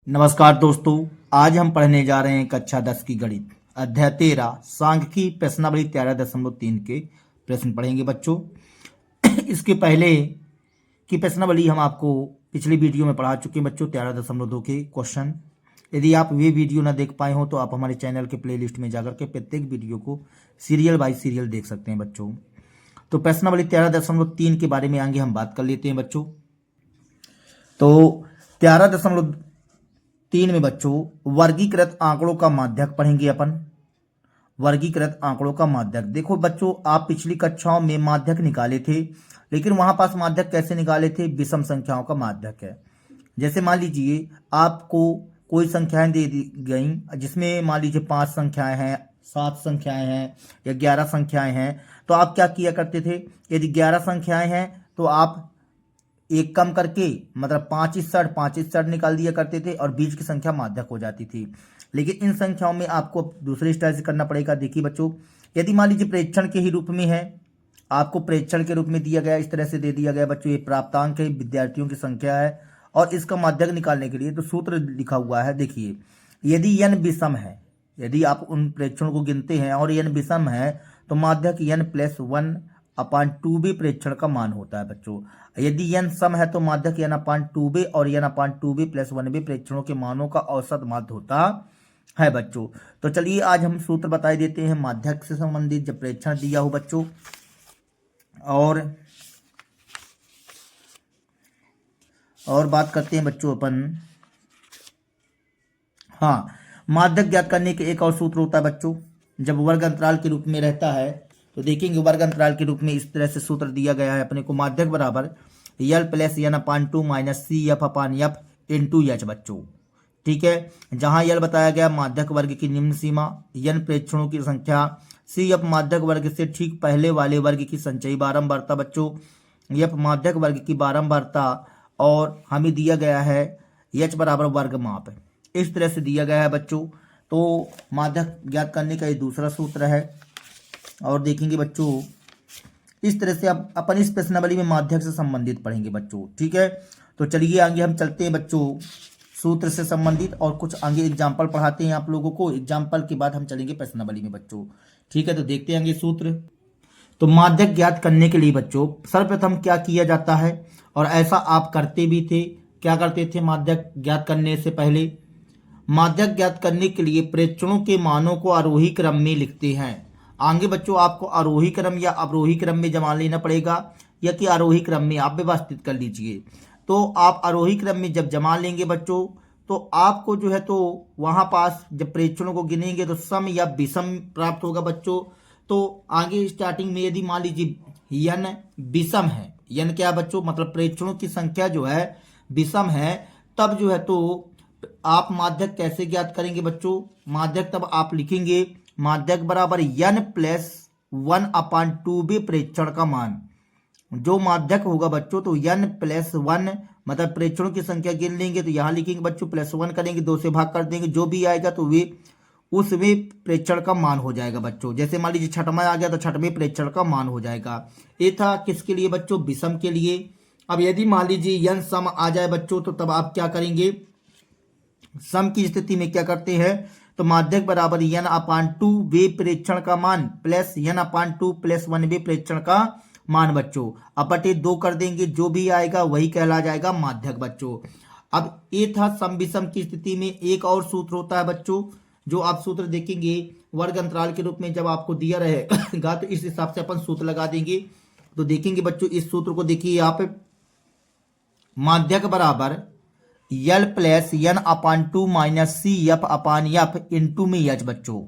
नमस्कार दोस्तों, आज हम पढ़ने जा रहे हैं कक्षा 10 की गणित अध्याय 13 सांख्यिकी प्रश्नावली 13.3 के प्रश्न पढ़ेंगे बच्चों। इसके पहले की प्रश्नावली हम आपको पिछली वीडियो में पढ़ा चुके हैं बच्चों, 13.2 के क्वेश्चन। यदि आप वे वीडियो ना देख पाए हो तो आप हमारे चैनल के प्लेलिस्ट में जाकर के प्रत्येक वीडियो को सीरियल बाय सीरियल देख सकते हैं बच्चों। तो प्रश्नावली 13.3 के बारे में आगे हम बात कर लेते हैं बच्चों। तो 13.3 में बच्चों वर्गीकृत आंकड़ों का माध्यक पढ़ेंगे अपन। वर्गीकृत आंकड़ों का माध्यक, देखो बच्चों, आप पिछली कक्षाओं में माध्यक निकाले थे, लेकिन वहां पास माध्यक कैसे निकाले थे? विषम संख्याओं का माध्यक है। जैसे मान लीजिए आपको कोई संख्याएं दे दी गई जिसमें मान लीजिए 5 संख्याएं हैं, 7 संख्याएं हैं या 11 संख्याएं हैं, तो आप क्या किया करते थे? यदि 11 संख्याएं हैं तो आप एक कम करके मतलब 5 निकाल दिया करते थे और बीच की संख्या माध्यक हो जाती थी। लेकिन इन संख्याओं में आपको दूसरे स्टाइल से करना पड़ेगा। देखिए बच्चों, यदि मान लीजिए प्रेक्षण के ही रूप में है, आपको प्रेक्षण के रूप में दिया गया, इस तरह से दे दिया गया बच्चों, ये प्राप्तांक है, विद्यार्थियों की संख्या है और इसका माध्यक निकालने के लिए तो सूत्र लिखा हुआ है। देखिए, यदि n विषम है, यदि आप उन प्रेक्षणों को गिनते हैं और n विषम है तो माध्यक n+1/2b प्रेक्षण का मान होता है बच्चों। यदि n सम है तो माध्यक n/2b और n/2b+1b प्रेक्षणों के मानों का औसत माध्य होता है बच्चों। तो चलिए आज हम सूत्र बता देते हैं माध्यक से संबंधित जब प्रेक्षण दिया हो बच्चों। और बात करते हैं बच्चों अपन। हाँ, माध्यक ज्ञात करने के एक और सूत्र होता है बच्चों, जब वर्ग अंतराल के रूप में रहता है तो देखेंगे वर्ग अंतराल के रूप में इस तरह से सूत्र दिया गया है अपने को, माध्यक बराबर L+n/2 CF/F इंटू H बच्चों। ठीक है, जहां L बताया गया माध्यक वर्ग की निम्न सीमा, n प्रेक्षणों की संख्या, CF माध्यक वर्ग से ठीक पहले वाले वर्ग की संचयी बारंबारता बच्चों, F माध्यक वर्ग की बारंबारता और हमें दिया गया है H बराबर वर्ग माप। इस तरह से दिया गया है बच्चों। तो माध्यक ज्ञात करने का ये दूसरा सूत्र है। और देखेंगे बच्चों इस तरह से अब अपन इस प्रश्नावली में माध्यक से संबंधित पढ़ेंगे बच्चों। ठीक है, तो चलिए आगे हम चलते हैं बच्चों सूत्र से संबंधित और कुछ आगे एग्जाम्पल पढ़ाते हैं आप लोगों को। एग्जाम्पल के बाद हम चलेंगे प्रश्नावली में बच्चों। ठीक है, तो देखते हैं आगे सूत्र। तो माध्यक ज्ञात करने के लिए बच्चों सर्वप्रथम क्या किया जाता है, और ऐसा आप करते भी थे। क्या करते थे? माध्यक ज्ञात करने से पहले माध्यक ज्ञात करने के लिए प्रेक्षणों के मानों को आरोही क्रम में लिखते हैं। आगे बच्चों आपको आरोही क्रम या अवरोही क्रम में जमा लेना पड़ेगा, या कि आरोही क्रम में आप व्यवस्थित कर लीजिए। तो आप आरोही क्रम में जब जमा लेंगे बच्चों तो आपको जो है तो वहां पास जब प्रेक्षणों को गिनेंगे तो सम या विषम प्राप्त होगा बच्चों। तो आगे स्टार्टिंग में यदि मान लीजिए n विषम है, n क्या बच्चों मतलब प्रेक्षणों की संख्या जो है विषम है, तब जो है तो आप माध्यक कैसे ज्ञात करेंगे बच्चों? माध्यक तब आप लिखेंगे माध्यक बराबर n+1/2b प्रेक्षण का मान। जो माध्यक होगा बच्चों तो n+1 मतलब प्रेक्षणों की संख्या गिन लेंगे तो यहाँ लिखेंगे बच्चों +1 करेंगे, 2 से भाग कर देंगे, जो भी आएगा तो वे उसमें प्रेक्षण का मान हो जाएगा बच्चों। जैसे मान लीजिए छठवां आ गया तो छठवें प्रेक्षण का मान हो जाएगा। ये था किसके लिए बच्चों? विषम के लिए। अब यदि मान लीजिए n सम आ जाए बच्चों तो तब आप क्या करेंगे? सम की स्थिति में क्या करते हैं? तो माध्यक बराबर n/2 वे प्रेक्षण का मान प्लस n/2+1 प्रेक्षण का मान बच्चों, अब बटे 2 कर देंगे, जो भी आएगा वही कहला जाएगा माध्यक बच्चों। अब ये था सम विषम की स्थिति में। एक और सूत्र होता है बच्चों, जो आप सूत्र देखेंगे वर्ग अंतराल के रूप में जब आपको दिया रहेगा तो इस हिसाब से अपन सूत्र लगा देंगे। तो देखेंगे बच्चों इस सूत्र को, देखिए आप माध्यक बराबर L+n/2 CF/F इंटू में H बच्चों।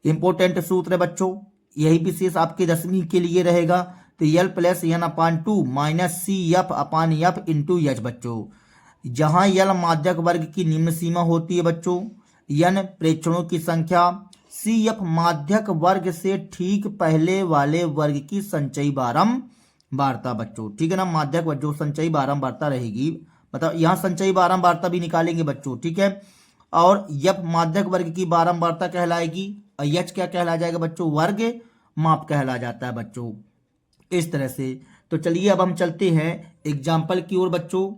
इंपोर्टेंट सूत्र है बच्चों, यही विशेष आपके 10वीं के लिए रहेगा। तो L+n/2 CF/F इंटू H बच्चों, जहां L माध्यक वर्ग की निम्न सीमा होती है बच्चों, n प्रेक्षणों की संख्या, CF माध्यक वर्ग से ठीक पहले वाले वर्ग की संचयी बारंबारता बच्चों। ठीक है ना, माध्यक वर्ग जो संचयी बारंबारता रहेगी, मतलब यहाँ संचयी बारंबारता भी निकालेंगे बच्चों। ठीक है, और यह माध्यक वर्ग की बारंबारता कहलाएगी और H क्या कहला जाएगा बच्चों? वर्ग माप कहला जाता है बच्चों। इस तरह से तो चलिए अब हम चलते हैं एग्जाम्पल की ओर बच्चों।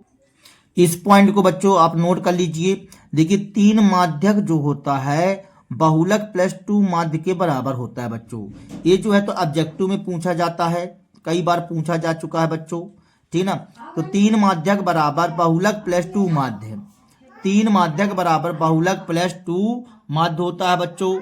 इस पॉइंट को बच्चों आप नोट कर लीजिए। देखिए 3 माध्यक जो होता है बहुलक प्लस 2 माध्य के बराबर होता है बच्चों। ये जो है तो ऑब्जेक्टिव में पूछा जाता है, कई बार पूछा जा चुका है बच्चों, ठीक ना। तो 3 माध्यक बराबर बहुलक प्लस 2 माध्य, 3 माध्यक बराबर बहुलक प्लस 2 माध्य होता है बच्चों।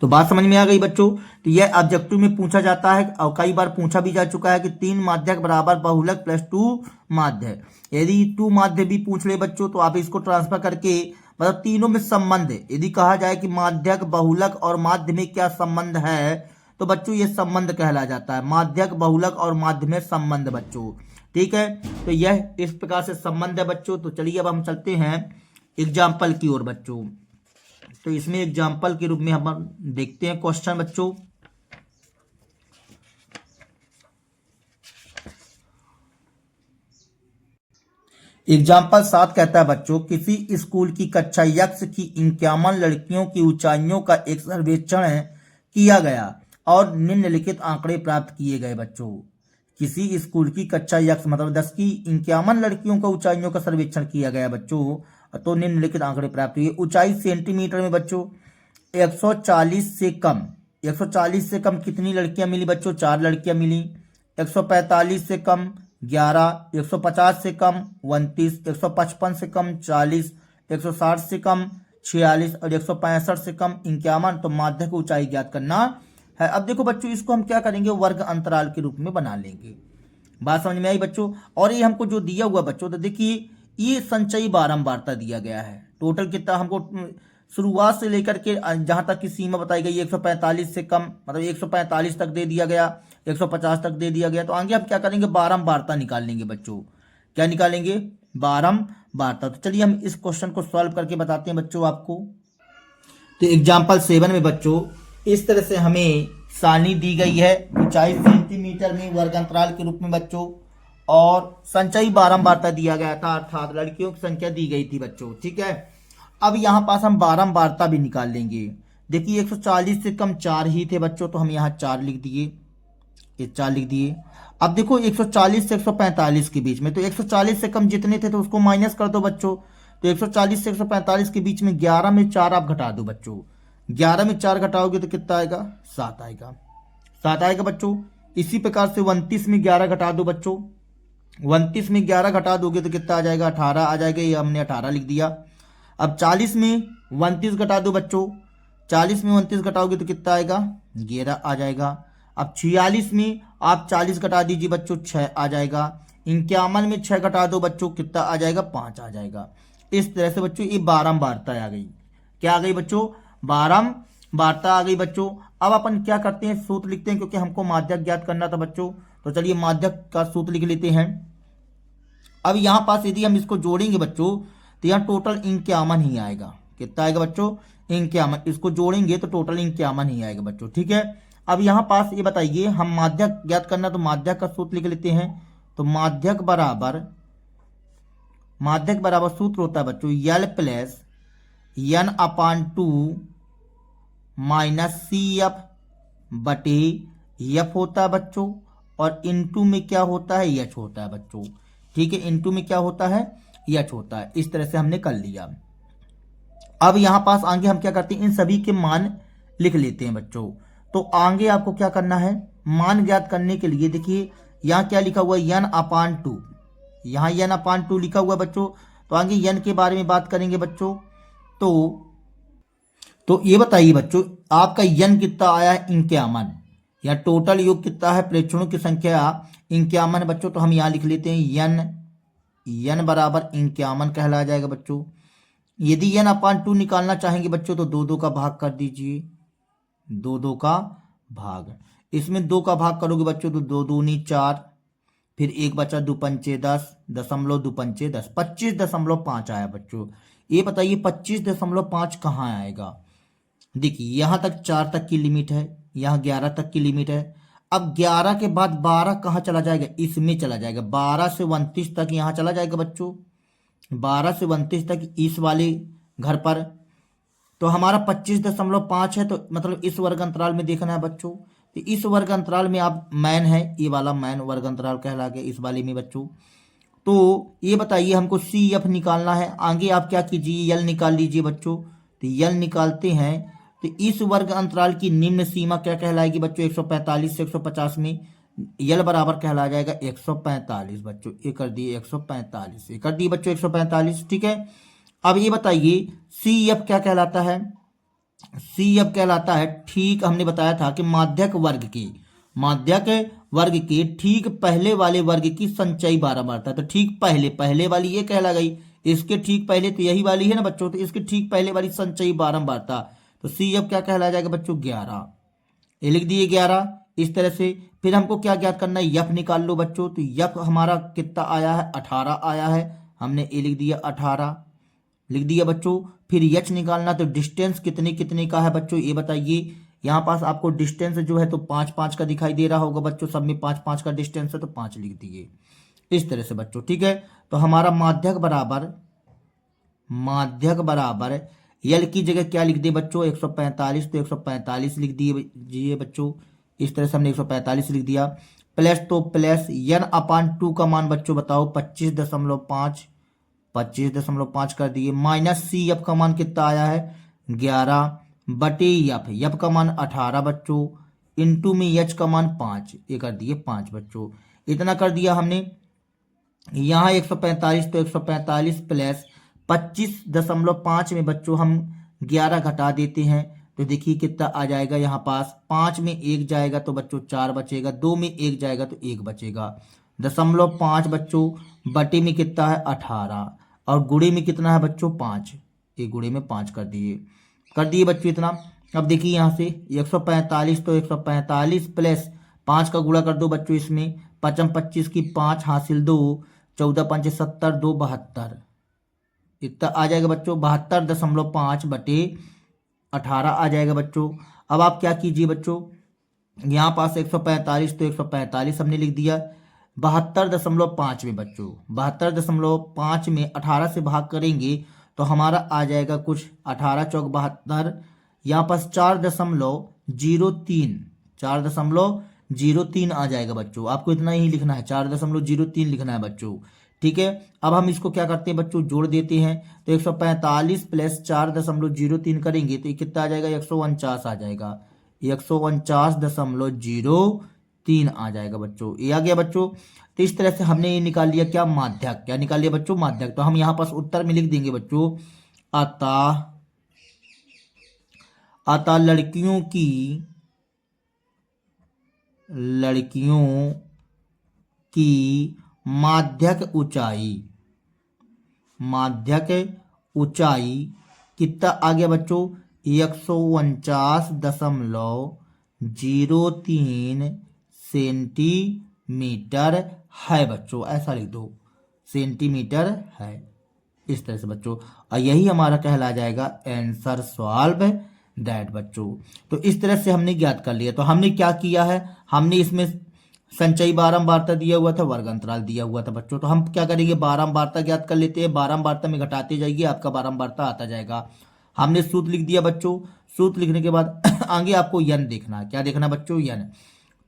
तो बात समझ में आ गई बच्चों। तो यह ऑब्जेक्टिव में पूछा जाता है और कई बार पूछा भी जा चुका है कि 3 माध्यक बराबर बहुलक प्लस 2 माध्य। यदि 2 माध्य भी पूछ ले बच्चों तो आप इसको ट्रांसफर करके मतलब तीनों में संबंध है, यदि कहा जाए कि माध्यक बहुलक और माध्य में क्या संबंध है तो बच्चों ये संबंध कहला जाता है, माध्यक बहुलक और माध्य में संबंध बच्चों, ठीक है। तो यह इस प्रकार से संबंध है बच्चों। तो चलिए अब हम चलते हैं एग्जाम्पल की ओर बच्चों। तो इसमें एग्जाम्पल के रूप में हम देखते हैं क्वेश्चन बच्चों। एग्जाम्पल 7 कहता है बच्चों, किसी स्कूल की कक्षा यक्ष की 51 लड़कियों की ऊंचाइयों का एक सर्वेक्षण किया गया और निम्नलिखित आंकड़े प्राप्त किए गए बच्चों। किसी स्कूल की कक्षा यक्ष मतलब 10 की 51 लड़कियों का ऊंचाइयों का सर्वेक्षण किया गया बच्चों, तो निम्नलिखित आंकड़े प्राप्त हुए। ऊंचाई सेंटीमीटर में बच्चों 140 से कम, 140 से कम कितनी लड़कियां मिली बच्चों? 4 लड़कियां मिली। 145 से कम 11, 150 से कम 29, 155 से कम 40, 160 से कम 46 और 165 से कम 51। तो माध्यक ऊंचाई ज्ञात करना है। अब देखो बच्चों इसको हम क्या करेंगे, वर्ग अंतराल के रूप में बना लेंगे। बात समझ में आई बच्चों। और ये हमको जो दिया हुआ बच्चों, तो देखिए ये संचयी बारंबारता दिया गया है। टोटल कितना हमको शुरुआत से लेकर के जहां तक की सीमा बताई गई 145 से कम मतलब 145 तक दे दिया गया, 150 तक दे दिया गया। तो आगे हम क्या करेंगे, बारंबारता निकाल लेंगे बच्चों। क्या निकालेंगे? बारंबारता। तो चलिए हम इस क्वेश्चन को सॉल्व करके बताते हैं बच्चों आपको। तो एग्जाम्पल 7 में बच्चों इस तरह से हमें सारणी दी गई है, ऊंचाई सेंटीमीटर में वर्ग अंतराल के रूप में बच्चों, और संचयी बारंबारता दिया गया था, अर्थात लड़कियों की संख्या दी गई थी बच्चों, ठीक है। अब यहाँ पास हम बारंबारता भी निकाल लेंगे। देखिए 140 से कम 4 ही थे बच्चों, तो हम यहाँ 4 लिख दिए, ये 4 लिख दिए। अब देखो 140 से 145 के बीच में, तो 140 से कम जितने थे तो उसको माइनस कर दो बच्चों। तो 140 से 145 के बीच में 11 में 4 आप घटा दो बच्चों। 11 में 4 घटाओगे तो कितना आएगा? 7 आएगा, 7 आएगा बच्चों। इसी प्रकार से 29 में 11 घटा दो बच्चों। 29 में 11 घटा दोगे तो कितना आ जाएगा? 18 आ जाएगा। ये हमने 18 लिख दिया। अब 40 में 29 घटा दो बच्चों। 40 में 29 घटाओगे तो कितना आएगा? 11 आ जाएगा। अब 46 में आप 40 घटा दीजिए बच्चों, 6 आ जाएगा। 51 में 6 घटा दो बच्चों, कितना आ जाएगा? 5 आ जाएगा। इस तरह से बच्चों ये बारंबारता आ गई। क्या आ गई बच्चों? बारंबारता आ गई बच्चों। अब अपन क्या करते हैं, सूत्र लिखते हैं, क्योंकि हमको माध्यक ज्ञात करना था बच्चों। तो चलिए माध्यक का सूत्र लिख लेते हैं। अब यहाँ पास यदि हम इसको जोड़ेंगे बच्चों तो यहाँ टोटल 51 ही आएगा। कितना आएगा बच्चों? 51। इसको जोड़ेंगे तो टोटल 51 ही आएगा बच्चों, ठीक है। अब यहाँ पास ये बताइए, हम माध्यक ज्ञात करना, तो माध्यक का सूत्र लिख लेते हैं। तो माध्यक बराबर सूत्र होता है बच्चों यल प्लस n अपान 2 माइनस सी एफ बटे एफ होता है बच्चों, और इनटू में क्या होता है? एच होता है बच्चों, ठीक है। इनटू में क्या होता है? एच होता है। इस तरह से हमने कर लिया। अब यहां पास आगे हम क्या करते हैं, इन सभी के मान लिख लेते हैं बच्चों। तो आगे आपको क्या करना है, मान ज्ञात करने के लिए देखिए यहाँ क्या लिखा हुआ है, n अपान 2, यहाँ n अपान 2 लिखा हुआ है बच्चों। तो आगे n के बारे में बात करेंगे बच्चों। तो ये बताइए बच्चों आपका n कितना आया है? 51। या टोटल योग कितना है? प्रेक्षणों की संख्या 51 है बच्चों। तो हम यहाँ लिख लेते हैं n बराबर 51 कहलाया जाएगा बच्चों। यदि n अपान 2 निकालना चाहेंगे बच्चों तो 2 का भाग कर दीजिए, 2 का भाग। इसमें 2 का भाग करोगे बच्चों तो 2 दूनी 4, फिर 1 बचा 2 पंचे 10, 2 पंचे 10, 25.5 आया बच्चों। ये बताइए 25.5 कहाँ आएगा? देखिए यहाँ तक 4 तक की लिमिट है, यहाँ 11 तक की लिमिट है। अब 11 के बाद 12 कहाँ चला जाएगा? इसमें चला जाएगा। 12 से 29 तक यहाँ चला जाएगा बच्चों, 12 से 29 तक इस वाले घर पर। तो हमारा 25.5 है, तो मतलब इस वर्ग अंतराल में देखना है बच्चों। तो इस वर्ग अंतराल में आप मैन है, ये वाला मैन वर्ग अंतराल कहला गया इस वाले में बच्चों। तो ये बताइए हमको सी एफ निकालना है। आगे आप क्या कीजिए, यल निकाल लीजिए बच्चों। तो यल निकालते हैं तो इस वर्ग अंतराल की निम्न सीमा क्या कहलाएगी बच्चों, 145 से 150 में यल बराबर कहला जाएगा 145 बच्चों। ये कर दिए 145, ये कर दिए बच्चों 145, ठीक है। अब ये बताइए सी एफ क्या कहलाता है। सी एफ कहलाता है, ठीक हमने बताया था कि माध्यक वर्ग के ठीक पहले वाले वर्ग की संचयी बारंबारता। तो ठीक पहले वाली ये कहला गई, इसके ठीक पहले तो यही वाली है ना बच्चों, तो इसके ठीक पहले वाली संचयी बारंबारता। तो सी एफ क्या कहला जाएगा बच्चों, 11। ये लिख दिए 11 इस तरह से। फिर हमको क्या ज्ञात करना है, यफ निकाल लो बच्चों। तो यफ हमारा कितना आया है, 18 आया है। हमने ये लिख दिया 18, लिख दिया बच्चों। फिर एच निकालना, तो डिस्टेंस कितने कितने का है बच्चों ये बताइए। यहाँ पास आपको डिस्टेंस जो है तो 5-5 का दिखाई दे रहा होगा बच्चों, सब में 5-5 का डिस्टेंस है तो 5 लिख दिए इस तरह से बच्चों, ठीक है। तो हमारा माध्यक बराबर यल की जगह क्या लिख दिए बच्चों, 145। तो 145 लिख दिए बच्चों, इस तरह से हमने 145 लिख दिया। प्लस तो प्लस यन अपान 2 का मान बच्चों बताओ 25.5 कर दिए। माइनस सी एफ का मान कितना आया है, 11 बटे यफ का मान 18 बच्चों, इंटू में एच का मान 5, ये कर दिए 5 बच्चों। इतना कर दिया हमने। यहाँ 145 तो 145 प्लस 25.5 में बच्चों हम 11 घटा देते हैं तो देखिए कितना आ जाएगा। यहाँ पास 5 में 1 जाएगा तो बच्चों 4 बचेगा, 2 में 1 जाएगा तो 1 बचेगा। 0.5 बच्चों बटे में कितना है 18 और गुणे में कितना है बच्चों 5, एक गुणे में 5 कर दिए बच्चों इतना। अब देखिए यहाँ से 145 तो 145 प्लस 5 का गुणा कर दो बच्चों इसमें, 5 25 की 5 हासिल 2, 14 5 70, 2 72, इतना आ जाएगा बच्चों 72.5 बटे 18 आ जाएगा बच्चों। अब आप क्या कीजिए बच्चों, यहाँ पास 145 तो 145 हमने लिख दिया, 72.5 में बच्चों 72.5 में 18 से भाग करेंगे तो हमारा आ जाएगा कुछ 18 चौक 72, यहाँ पास 4.03 आ जाएगा बच्चों। आपको इतना ही लिखना है, 4.03 लिखना है बच्चों, ठीक है। अब हम इसको क्या करते हैं बच्चों, जोड़ देते हैं। तो 145 प्लस 4.03 करेंगे तो ये कितना आ जाएगा, 149 आ जाएगा, 149.03 आ जाएगा बच्चों, ये आ गया बच्चों। तो इस तरह से हमने ये निकाल लिया क्या, माध्यक। क्या निकाल लिया बच्चों, माध्यक। तो हम यहाँ पास उत्तर में लिख देंगे बच्चों, अतः लड़कियों की माध्यक ऊंचाई कितना आ गया बच्चों, 149.03 सेंटीमीटर है बच्चों, ऐसा लिख दो, सेंटीमीटर है इस तरह से बच्चों। और यही हमारा कहला जाएगा आंसर सॉल्व दैट बच्चों। तो इस तरह से हमने ज्ञात कर लिया। तो हमने क्या किया है, हमने इसमें संचयी बारंबारता दिया हुआ था, वर्ग अंतराल दिया हुआ था बच्चों। तो हम क्या करेंगे, बारंबारता ज्ञात कर लेते हैं। बारंबारता में घटाते जाइए, आपका बारंबारता आता जाएगा। हमने सूत्र लिख दिया बच्चों। सूत्र लिखने के बाद आगे आपको यन देखना, क्या देखना बच्चों, यन।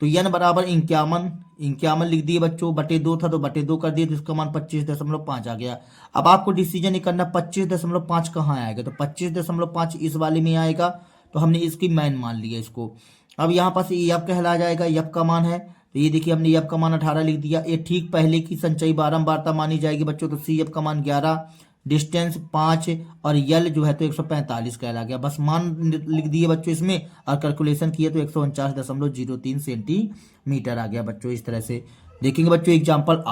तो यन बराबर 51 लिख दिए बच्चों, बटे 2 था तो बटे 2 कर दिए, तो इसका मान 25.5 आ गया। अब आपको डिसीजन ये करना 25.5 कहाँ आएगा, तो 25.5 इस वाले में आएगा, तो हमने इसकी मैन मान लिया इसको। अब यहाँ पास यफ कहला जाएगा, यफ का मान है, तो ये देखिए हमने यफ का मान 18 लिख दिया। ये ठीक पहले की संचयी बारंबारता मानी जाएगी बच्चों, तो सी एफ का मान 11, डिस्टेंस 5 और यल जो है तो 145 कहला गया। बस मान लिख दिए बच्चों इसमें और कैलकुलेशन किए तो 149.03 सेंटीमीटर आ गया बच्चों। इस तरह से देखेंगे बच्चों एग्जाम्पल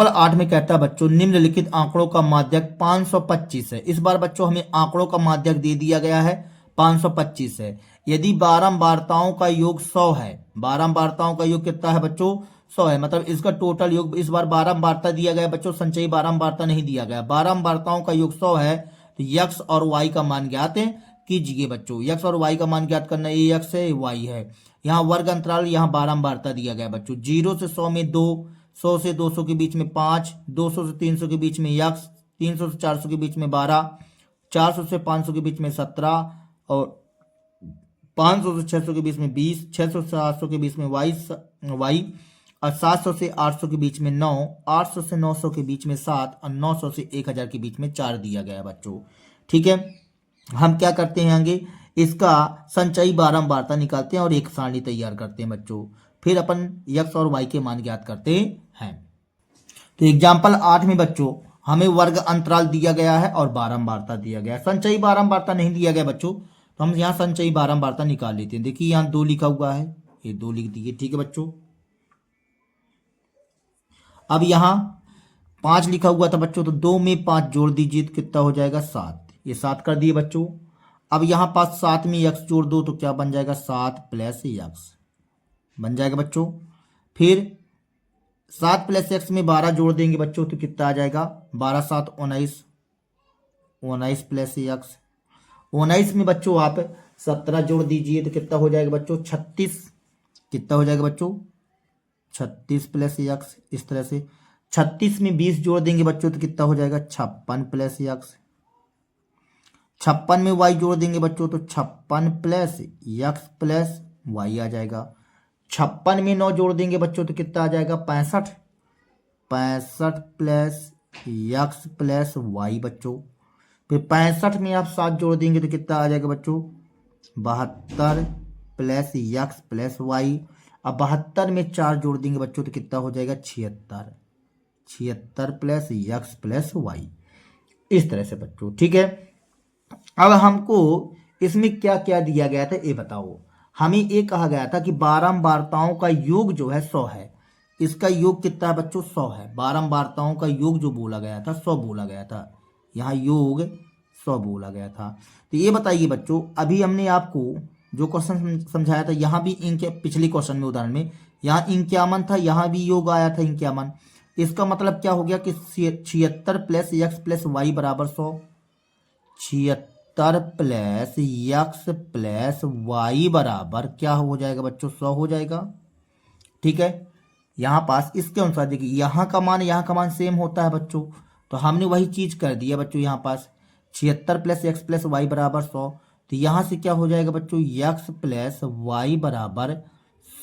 8 में कहता है बच्चों, निम्नलिखित आंकड़ों का माध्यक 525 है। इस बार बच्चों हमें आंकड़ों का माध्यक दे दिया गया है 525 है। यदि बारंबारताओं का योग 100 है, बारंबारताओं का योग कितना है बच्चों, 100 है, मतलब इसका टोटल योग, इस बार बारंबारता दिया गया बच्चों, संचयी बारंबारता नहीं दिया गया। बारंबारताओं का योग 100 है, तो यक्स और वाई का मान ज्ञात कीजिए बच्चों। यक्स और वाई का मान ज्ञात करना, ये यक्स है, वाई है। यहाँ वर्ग अंतराल, यहाँ बारंबारता दिया गया बच्चों। 0 से 100 में 2, 100 से 200 के बीच में 5, 200 से 300 के बीच में यक्स, 300 से 400 के बीच में 12, 400 से 500 के बीच में 17 और 500 से 600 के बीच में 20, 600 से 700 के बीच में वाई और 700 से 800 के बीच में 9, 800 से 900 के बीच में 7 और 900 से 1000 के बीच में 4 दिया गया है बच्चों। ठीक है, हम क्या करते हैं आगे, इसका संचयी बारंबारता निकालते हैं और एक सारणी तैयार करते हैं बच्चों। फिर अपन x और y के मान ज्ञात करते हैं। तो एग्जाम्पल 8 में बच्चों हमें वर्ग अंतराल दिया गया है और बारंबारता दिया गया है। संचयी बारंबारता नहीं दिया गया बच्चों, तो हम यहाँ संचयी बारंबारता निकाल लेते हैं। देखिए यहाँ 2 लिखा हुआ है, ये 2 लिख दिए। ठीक है बच्चों, अब यहाँ 5 लिखा हुआ था बच्चों, तो 2 में 5 जोड़ दीजिए तो कितना हो जाएगा 7, ये 7 कर दिए बच्चों। अब यहाँ पास 7 में x जोड़ दो तो क्या बन जाएगा 7 प्लस x बन जाएगा बच्चों। फिर 7 प्लस x में 12 जोड़ देंगे बच्चों तो कितना आ जाएगा 12 7 19, 19 प्लस x, 19 में बच्चों आप 17 जोड़ दीजिए तो कितना हो जाएगा बच्चों 36, कितना हो जाएगा बच्चों 36 प्लस x। इस तरह से 36 में 20 जोड़ देंगे बच्चों तो कितना हो जाएगा 56 प्लस x। 56 में y जोड़ देंगे बच्चों तो 56 प्लस x प्लस y आ जाएगा। 56 में 9 जोड़ देंगे बच्चों तो कितना आ जाएगा 65, 65 प्लस x प्लस y बच्चों। फिर 65 में आप 7 जोड़ देंगे तो कितना आ जाएगा बच्चों 72 प्लस x प्लस y। अब 72 में 4 जोड़ देंगे बच्चों तो कितना हो जाएगा 76, 76 प्लस x प्लस y। इस तरह से बच्चों। ठीक है, अब हमको इसमें क्या क्या दिया गया था ये बताओ। हमें ये कहा गया था कि बारंबारताओं का योग जो है 100 है। इसका योग कितना है बच्चों 100 है। बारंबारताओं का योग जो बोला गया था 100 बोला गया था, यहाँ योग 100 बोला गया था। तो ये बताइए बच्चों, अभी हमने आपको जो क्वेश्चन समझाया था, यहाँ भी इनके पिछले क्वेश्चन में उदाहरण में यहाँ इक्यावन था, यहाँ भी योग आया था इक्यावन। इसका मतलब क्या हो गया कि 76 प्लस x प्लस वाई बराबर 100, 76 प्लस x प्लस वाई बराबर क्या हो जाएगा बच्चों 100 हो जाएगा। ठीक है, यहाँ पास इसके अनुसार देखिए यहाँ का मान सेम होता है बच्चों, तो हमने वही चीज कर दिया बच्चों। यहाँ पास 76 प्लस x प्लस वाई बराबर 100, तो यहाँ से क्या हो जाएगा बच्चों x प्लस वाई बराबर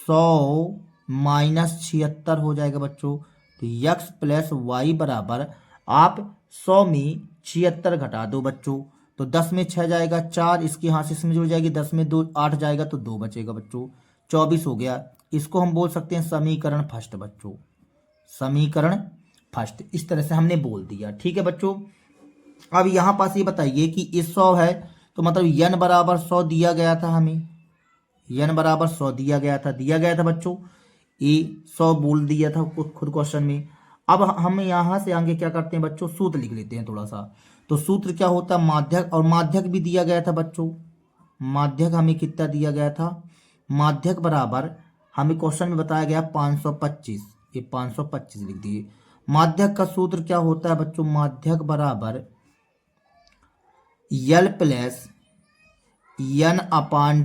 100 माइनस 76 हो जाएगा बच्चों। तो x प्लस वाई बराबर आप 100 में 76 घटा दो बच्चों, तो 10 में 6 जाएगा 4, इसके यहाँ से इसमें जुड़ जाएगी, 10 में 2 8 जाएगा तो 2 बचेगा बच्चों, 24 हो गया। इसको हम बोल सकते हैं समीकरण फर्स्ट बच्चों, समीकरण फर्स्ट। इस तरह से हमने बोल दिया। ठीक है बच्चों, अब यहाँ पास ये बताइए कि इस 100 है तो मतलब n बराबर 100 दिया गया था हमें, n बराबर 100 दिया गया था बच्चों, ये 100 बोल दिया था खुद क्वेश्चन में। अब हम यहाँ से आगे क्या करते हैं बच्चों, सूत्र लिख लेते हैं थोड़ा सा। तो सूत्र क्या होता है माध्यक, और माध्यक भी दिया गया था बच्चों। माध्यक हमें कितना दिया गया था, माध्यक बराबर हमें क्वेश्चन में बताया गया 525, ये 525 लिख दिए। माध्यक का सूत्र क्या होता है बच्चों, माध्यक बराबर L plus n upon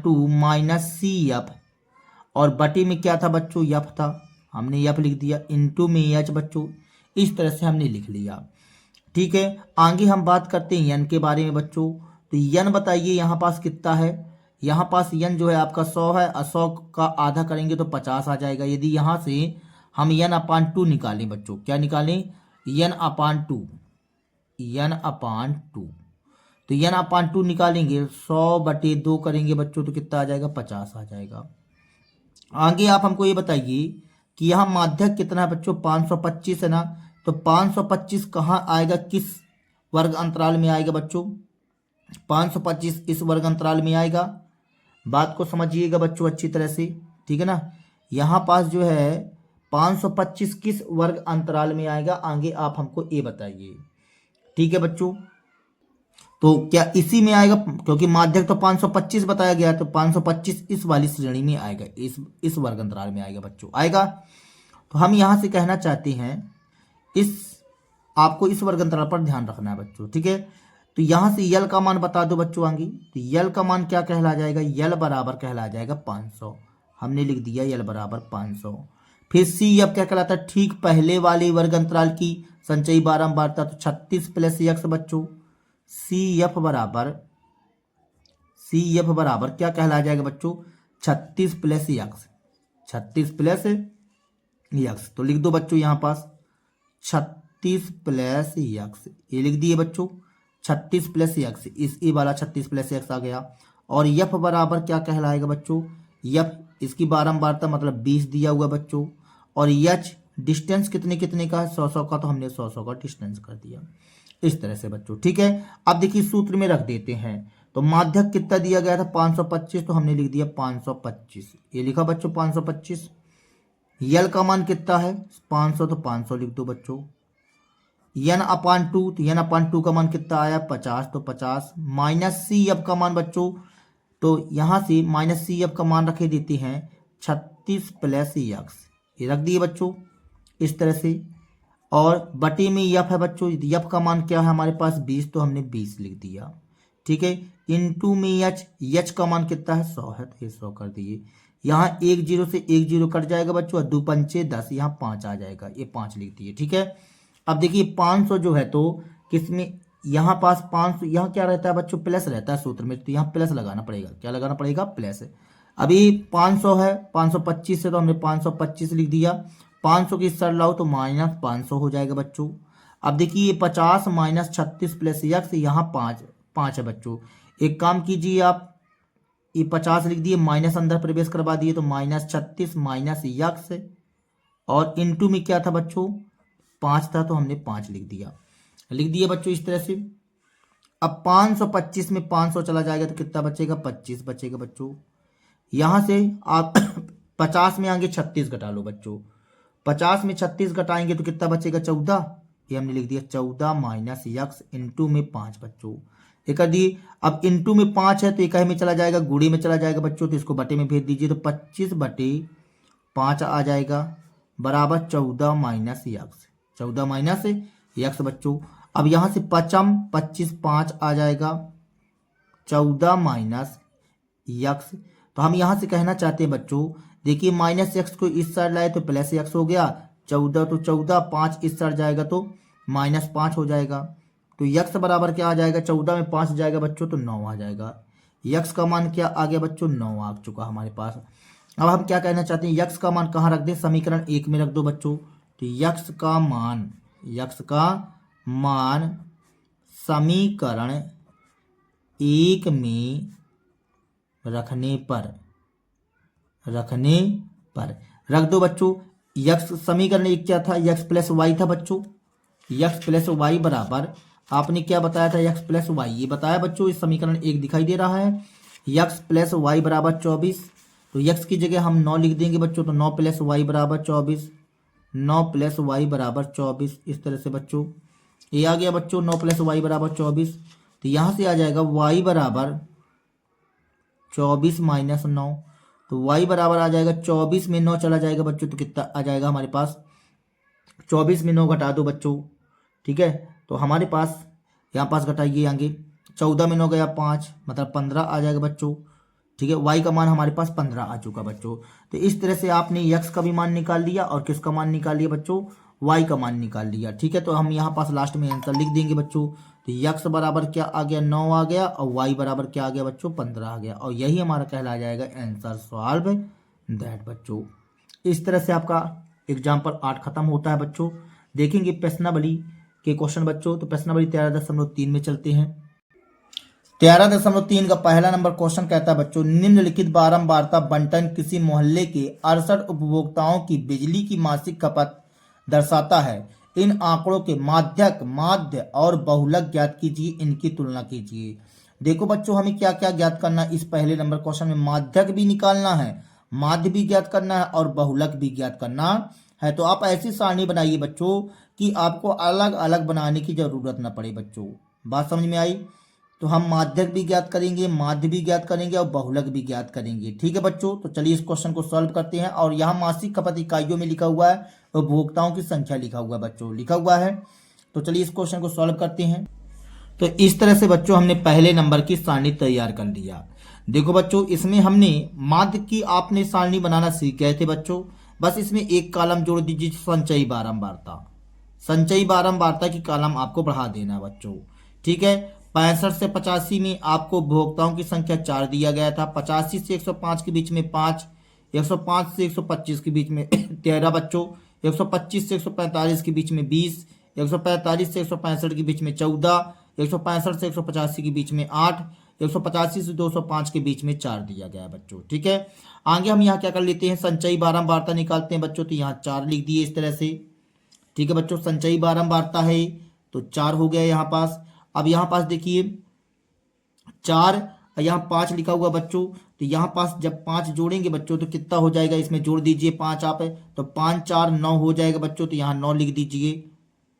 two minus C F, और बटी में क्या था बच्चों यफ था, हमने यफ लिख दिया, इनटू में एच बच्चों। इस तरह से हमने लिख लिया। ठीक है, आगे हम बात करते हैं n के बारे में बच्चों। तो n बताइए यहाँ पास कितना है, यहाँ पास n जो है आपका 100 है, 100 का आधा करेंगे तो 50 आ जाएगा। यदि यहाँ से हम n अपान 2 निकालें बच्चों, क्या निकालें n अपान 2, तो n अपान 2 निकालेंगे 100/2 करेंगे बच्चों तो कितना आ जाएगा 50 आ जाएगा। आगे आप हमको ये बताइए कि यहाँ माध्यक कितना है बच्चों 525 है ना, तो 525 कहाँ आएगा, किस वर्ग अंतराल में आएगा बच्चों, 525 इस वर्ग अंतराल में आएगा। बात को समझिएगा बच्चों अच्छी तरह से, ठीक है ना। यहाँ पास जो है 525 किस वर्ग अंतराल में आएगा, आगे आप हमको ये बताइए। ठीक है बच्चों, तो क्या इसी में आएगा, क्योंकि माध्यक तो 525 बताया गया, तो 525 इस वाली श्रेणी में आएगा, इस वर्ग अंतराल में आएगा बच्चों, आएगा। तो हम यहां से कहना चाहते हैं आपको इस वर्ग अंतराल पर ध्यान रखना है बच्चों। ठीक है, तो यहां से यल का मान बता दो बच्चों आगे। तो यल का मान क्या कहला जाएगा, यल बराबर कहला जाएगा 500, हमने लिख दिया यल बराबर 500। फिर सी अब क्या कहलाता है, ठीक पहले वाले वर्ग अंतराल की संचयी बारंबारता, तो 36 प्लस x बच्चों। सी एफ बराबर क्या कहला जाएगा बच्चों, 36 प्लस x। 36 plus x. तो लिख दो बच्चों यहाँ पास 36 प्लस यक्स, ये लिख दिए बच्चों 36 प्लस यक्स, इस ए वाला 36 प्लस यक्स आ गया। और यफ बराबर क्या कहलाएगा बच्चों, यफ इसकी बारंबारता मतलब 20 दिया हुआ बच्चों। और यच डिस्टेंस कितने कितने का है, 100 का, तो हमने 100 का डिस्टेंस कर दिया इस तरह से बच्चों। ठीक है, अब देखिए सूत्र में रख देते हैं। तो माध्यक कितना दिया गया था 525, तो हमने लिख दिया 525, ये लिखा बच्चों 525। यल का मान कितना है 500, तो 500 लिख दो बच्चों। यन अपान 2, तो यन अपान 2 का मान कितना आया 50, तो 50। माइनस सी एफ का मान बच्चों, तो यहाँ से माइनस सी एफ का मान रखे देते हैं 36 प्लस यक्स, ये रख दिए बच्चों इस तरह से। और बटे में यफ है बच्चों, यफ का मान क्या है हमारे पास 20, तो हमने 20 लिख दिया। ठीक है, इनटू में यच, यच का मान कितना है 100 है, तो ये 100 कर दिए। यहाँ 1 0 से 1 0 कट जाएगा बच्चों, 2 पंचे 10, यहाँ 5 आ जाएगा, ये 5 लिख दिए। ठीक है, अब देखिए 500 जो है तो किसमें, यहाँ पास 500, यहाँ क्या रहता है बच्चों प्लस रहता है सूत्र में, तो यहाँ प्लस लगाना पड़ेगा, क्या लगाना पड़ेगा प्लस। अभी 500 है, 525 है, तो हमने 525 लिख दिया। 500 की सर लाओ तो माइनस 500 हो जाएगा बच्चों। अब देखिए 50 माइनस 36 प्लस यक्स, यहाँ 5 है बच्चों। एक काम कीजिए आप, ये 50 लिख दिए, माइनस अंदर प्रवेश करवा दिए, तो माइनस 36 माइनस यक्स, और इनटू में क्या था बच्चों 5 था, तो हमने 5 लिख दिया बच्चों इस तरह से। अब 525 में 500 चला जाएगा तो कितना बचेगा 25 बचेगा बच्चों। यहां से आप 50 में आगे 36 घटा लो बच्चों, 50 में 36 घटाएंगे तो कितना बचेगा 14, ये हमने लिख दिया 14 माइनस यक्स इनटू में 5 बच्चों, ये कर दिए। अब इनटू में 5 है तो इकाई में चला जाएगा, गुणे में चला जाएगा बच्चों, तो इसको बटे में भेज दीजिए, तो 25 बटे 5 आ जाएगा बराबर 14 माइनस यक्स, 14 माइनस यक्स बच्चों। अब यहां से 25 5 आ जाएगा 14 माइनस यक्स। तो हम यहां से कहना चाहते हैं बच्चों, देखिए माइनस यक्स को इस साइड लाए तो प्लस यक्स हो गया, 14 तो 14, 5 इस साइड जाएगा तो माइनस 5 हो जाएगा। तो यक्स बराबर क्या आ जाएगा, 14 में 5 जाएगा बच्चों तो 9 आ जाएगा। यक्स का मान क्या आ गया बच्चों 9 आ चुका हमारे पास। अब हम क्या कहना चाहते हैं, यक्स का मान कहाँ रख दें, समीकरण 1 में रख दो बच्चों। तो यक्स का मान समीकरण 1 में रखने पर रख दो बच्चों। यक्स समीकरण 1 क्या था, यक्स प्लस वाई था बच्चों। यक्स प्लस वाई बराबर आपने क्या बताया था, यक्स प्लस वाई, ये बताया बच्चों, इस समीकरण 1 दिखाई दे रहा है। यक्स प्लस वाई बराबर 24, तो यक्स की जगह हम 9 लिख देंगे बच्चों, तो 9 प्लस वाई बराबर 24, 9 प्लस वाई बराबर 24 इस तरह से बच्चों। ये आ गया बच्चों 9 प्लस वाई बराबर 24, तो यहाँ से आ जाएगा वाई बराबर 24 माइनस 9, तो वाई बराबर आ जाएगा 24 में 9 चला जाएगा बच्चों, तो कितना आ जाएगा हमारे पास 24 में 9 घटा दो बच्चों। ठीक है, तो हमारे पास यहाँ पास घटाइए आगे, 14 में 9 गया 5, मतलब 15 आ जाएगा बच्चों। ठीक है, y का मान हमारे पास 15 आ चुका बच्चों। तो इस तरह से आपने x का भी मान निकाल लिया और किसका मान निकाल लिया बच्चों, y का मान निकाल लिया। ठीक है, तो हम यहाँ पास लास्ट में आंसर लिख देंगे बच्चों। तो x बराबर क्या आ गया 9 आ गया, और y बराबर क्या आ गया बच्चों 15 आ गया, और यही हमारा कहला जाएगा आंसर सॉल्व दैट बच्चों। इस तरह से आपका एग्जाम्पल 8 खत्म होता है बच्चों। देखेंगे प्रश्नावली के क्वेश्चन बच्चों, तो प्रश्नावली 13.3 में चलते हैं। 13.3 का पहला नंबर क्वेश्चन कहता है बच्चों, निम्नलिखित बारंबारता बंटन किसी मोहल्ले के 68 उपभोक्ताओं की बिजली की मासिक खपत दर्शाता है। इन आंकड़ों के माध्यक, माध्य और बहुलक ज्ञात कीजिए, इनकी तुलना कीजिए। देखो बच्चों, हमें क्या क्या ज्ञात करना है इस पहले नंबर क्वेश्चन में, माध्यक भी निकालना है, माध्य भी ज्ञात करना है और बहुलक भी ज्ञात करना है। तो आप ऐसी सारणी बनाइए बच्चों कि आपको अलग अलग बनाने की जरूरत न पड़े बच्चों। बात समझ में आई? तो हम माध्यक भी ज्ञात करेंगे, माध्य भी ज्ञात करेंगे और बहुलक भी ज्ञात करेंगे। ठीक है बच्चों, तो चलिए इस क्वेश्चन को सॉल्व करते हैं। और यहाँ मासिक खपत इकाइयों में लिखा हुआ है, उपभोक्ताओं की संख्या लिखा हुआ है बच्चों, लिखा हुआ है। तो चलिए इस क्वेश्चन को सॉल्व करते हैं। तो इस तरह से बच्चों हमने पहले नंबर की सारणी तैयार कर लिया। देखो बच्चों, इसमें हमने माध्य की आपने सारणी बनाना सीख गए थे बच्चों। बस इसमें एक कॉलम जोड़ दीजिए, संचयी बारंबारता, संचयी बारंबारता की कॉलम आपको बढ़ा देना बच्चों। ठीक है, 65 से 85 में आपको उपभोक्ताओं की संख्या 4 दिया गया था। 85 से 105 के बीच में 5, 105 से 125 के बीच में 13 बच्चों, 125 से 145 के बीच में 20, 145 से 165 के बीच में 14, 165 से 185 के बीच में 8, 185 से 205 के बीच में 4 दिया गया है बच्चों। ठीक है, आगे हम यहाँ क्या कर लेते हैं, संचयी बारंबारता निकालते हैं बच्चों। तो यहाँ 4 लिख दिए इस तरह से। ठीक है बच्चों, संचयी बारंबारता है तो 4 हो गया यहाँ पास। अब यहाँ पास देखिए 4, यहाँ 5 लिखा हुआ बच्चों। तो यहाँ पास जब 5 जोड़ेंगे बच्चों तो कितना हो जाएगा, इसमें जोड़ दीजिए 5 आप, तो 5 4 9 हो जाएगा बच्चों। तो यहाँ 9 लिख दीजिए,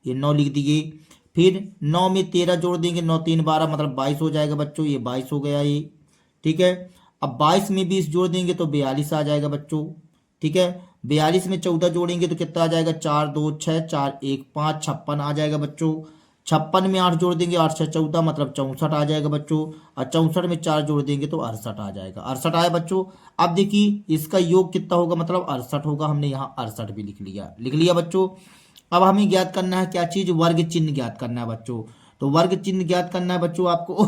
ये 9 लिख दिए। फिर 9 में 13 जोड़ देंगे, 9 3 12 मतलब 22 हो जाएगा बच्चों, ये 22 हो गया ये। ठीक है, अब 22 में 20 जोड़ देंगे तो 42 आ जाएगा बच्चों। ठीक है, 42 में 14 जोड़ेंगे तो कितना आ जाएगा, 4 2 6 4 1 5 56 आ जाएगा बच्चों। 56 में 8 जोड़ देंगे, 8 6 14 मतलब 64 आ जाएगा बच्चों। और 64 में 4 जोड़ देंगे तो 68 आ जाएगा। 68 आया बच्चों। अब देखिए इसका योग कितना होगा, मतलब 68 होगा। हमने यहाँ 68 भी लिख लिया बच्चों। अब हमें ज्ञात करना है क्या चीज, वर्ग चिन्ह ज्ञात करना है बच्चों। तो वर्ग चिन्ह ज्ञात करना है बच्चों आपको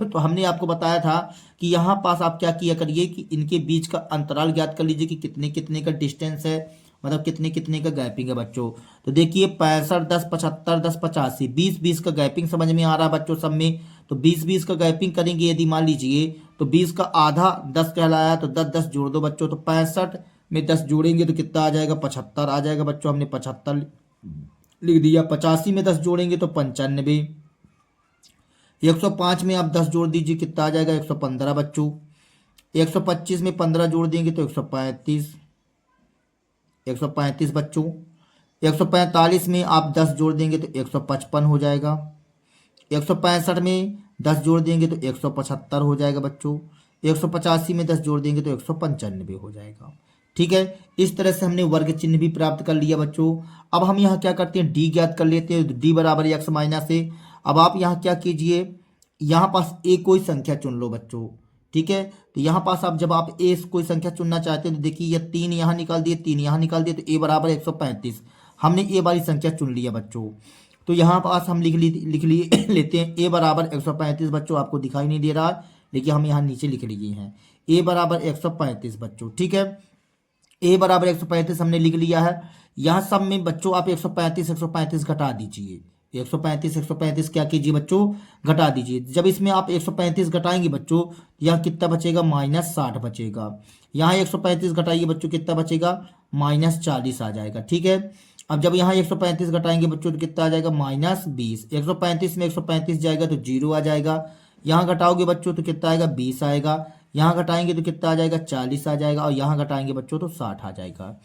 तो हमने आपको बताया था कि यहाँ पास आप क्या किया करिए कि इनके बीच का अंतराल ज्ञात कर लीजिए कि कितने कितने का डिस्टेंस है, मतलब कितने कितने का गैपिंग है बच्चों। तो देखिए 65 10 75 10 85 20 20 का गैपिंग समझ में आ रहा है बच्चों सब में। तो 20 20 का गैपिंग करेंगे यदि मान लीजिए तो 20 का आधा 10 कहलाया तो 10 10 जोड़ दो बच्चों। तो 65 में 10 जोड़ेंगे तो कितना आ जाएगा, 75 आ जाएगा बच्चों। हमने 75 लिख दिया। 85 में 10 जोड़ेंगे तो 95। 105 में आप 10 जोड़ दीजिए, कितना आ जाएगा, 115 बच्चों। 125 में 15 जोड़ देंगे तो 135 बच्चों। 145 में आप 10 जोड़ देंगे तो 155 हो जाएगा। 165 में 10 जोड़ देंगे तो 175 हो जाएगा बच्चों। 185 में 10 जोड़ देंगे तो 195 हो जाएगा। ठीक है, इस तरह से हमने वर्ग चिन्ह भी प्राप्त कर लिया बच्चों। अब हम यहाँ क्या करते हैं, डी ज्ञात कर लेते हैं। डी बराबर एक्स माइनस ए। अब आप यहाँ क्या कीजिए, यहाँ पास ए कोई संख्या चुन लो बच्चों। ठीक है, तो यहाँ पास आप जब आप ए कोई संख्या चुनना चाहते हैं तो देखिए ये 3 यहाँ निकाल दिए, 3 यहाँ निकाल दिए, तो ए बराबर 135। हमने ए वाली संख्या चुन लिया बच्चों। तो यहाँ पास हम लिख लिए लेते हैं ए बराबर 135 बच्चों। आपको दिखाई नहीं दे रहा लेकिन हम यहाँ नीचे लिख लिए हैं ए बराबर 135 बच्चों। ठीक है, ए बराबर 135 हमने लिख लिया है। यहाँ सब में बच्चों आप 135 घटा दीजिए। 135 क्या कीजिए बच्चों, घटा दीजिए। जब इसमें आप 135 घटाएंगे बच्चों, यहाँ कितना बचेगा, -60 बचेगा। यहाँ 135 घटाइए बच्चों, कितना बचेगा, -40 आ जाएगा। ठीक है, अब जब यहाँ 135 घटाएंगे बच्चों तो कितना आ जाएगा, -20। 135 में 135 जाएगा तो 0 आ जाएगा। यहाँ घटाओगे बच्चों तो कितना आएगा, 20 आएगा। यहाँ घटाएंगे तो कितना आ जाएगा, 40 आ जाएगा। और यहाँ घटाएंगे बच्चों तो 60 आ जाएगा।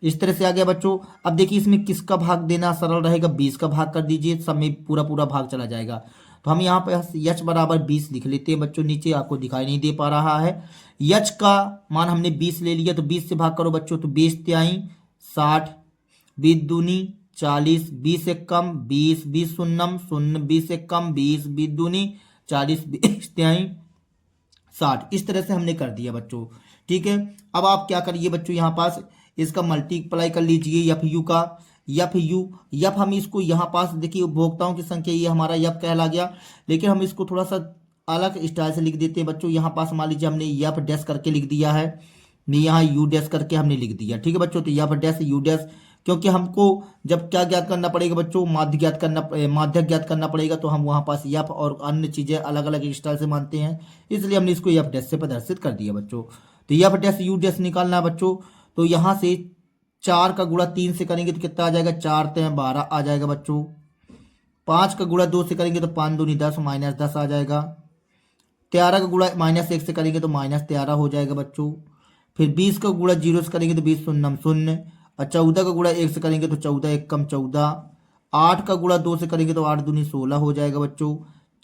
इस तरह से आ गया बच्चों। अब देखिए इसमें किसका भाग देना सरल रहेगा, 20 का भाग कर दीजिए, सब में पूरा पूरा भाग चला जाएगा। तो हम यहाँ पे यच बराबर 20 लिख लेते हैं बच्चों। नीचे आपको दिखाई नहीं दे पा रहा है, यच का मान हमने 20 ले लिया। तो 20 से भाग करो बच्चों, तो 20 तिहाई 60, 20 दूनी 40, 20 एक कम 20, 20 शून्यम शून्य, 20 एक कम 20, 20 दूनी 40, 20 तिहाई 60। इस तरह से हमने कर दिया बच्चों। ठीक है, अब आप क्या करिए बच्चों, यहाँ पास इसका मल्टीप्लाई कर लीजिए एफ यू का। एफ हम इसको यहाँ पास देखिए उपभोक्ताओं की संख्या ये हमारा एफ कहला गया, लेकिन हम इसको थोड़ा सा अलग स्टाइल से लिख देते हैं बच्चों। यहाँ पास मान लीजिए हमने एफ डैश करके लिख दिया है, यहाँ यू डैश करके हमने लिख दिया। ठीक है बच्चों, तो एफ डैश यू डैश, क्योंकि हमको जब क्या ज्ञात करना पड़ेगा बच्चों, माध्यक ज्ञात करना पड़ेगा, तो हम वहाँ पास एफ और अन्य चीजें अलग अलग स्टाइल से मानते हैं, इसलिए हमने इसको एफ डैश से प्रदर्शित कर दिया बच्चों। तो एफ डैश यू डैश निकालना है बच्चों। तो यहाँ से 4 का गुणा 3 से करेंगे तो कितना आ जाएगा, 4 3 12 आ जाएगा बच्चों। 5 का गुणा 2 से करेंगे तो 5 दूनी 10 -10 आ जाएगा। 13 का गुणा -1 से करेंगे तो -13 हो जाएगा बच्चों। फिर 20 का गुणा 0 से करेंगे तो 20 शून्यम शून्य। और 14 का गुणा 1 से करेंगे तो 14 एक कम 14। 8 का गुणा 2 से करेंगे तो 8 दूनी 16 हो जाएगा बच्चों।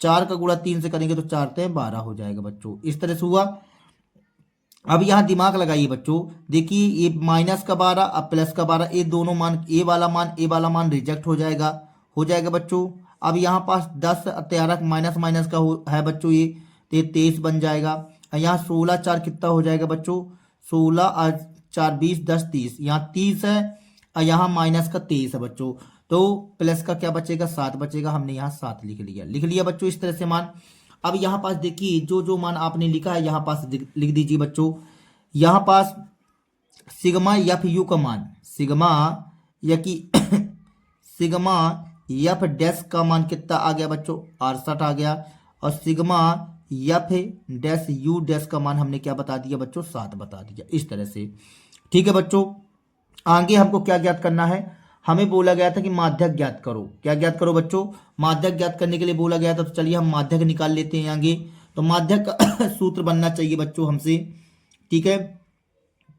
4 का गुणा 3 से करेंगे तो 4 3 12 हो जाएगा बच्चों। इस तरह से हुआ। अब यहाँ दिमाग लगाइए बच्चों, देखिए ये -12 अब +12, ये दोनों मान ए वाला मान रिजेक्ट हो जाएगा बच्चों। अब यहाँ पास 10 13 माइनस का है बच्चों, ये 23 बन जाएगा। यहाँ 16 4 कितना हो जाएगा बच्चों, 16 और 4 20 10 30, यहाँ 30 है और यहाँ माइनस का 23 है बच्चों। तो प्लस का क्या बचेगा, 7 बचेगा। हमने यहाँ 7 लिख लिया बच्चों इस तरह से मान। अब यहाँ पास देखिए जो जो मान आपने लिखा है यहाँ पास लिख दीजिए बच्चों। यहाँ पास सिग्मा एफ यू का मान, सिग्मा या कि सिग्मा एफ डैश का मान कितना आ गया बच्चों, 68 आ गया। और sigma F dash you dash का मान हमने क्या बता दिया बच्चों, 7 बता दिया, इस तरह से। ठीक है बच्चों, आगे हमको क्या ज्ञात करना है, हमें बोला गया था कि माध्यक ज्ञात करो। क्या ज्ञात करो बच्चों, माध्यक ज्ञात करने के लिए बोला गया था। तो चलिए हम माध्यक निकाल लेते हैं आगे। तो माध्यक का सूत्र बनना चाहिए बच्चों हमसे, ठीक है।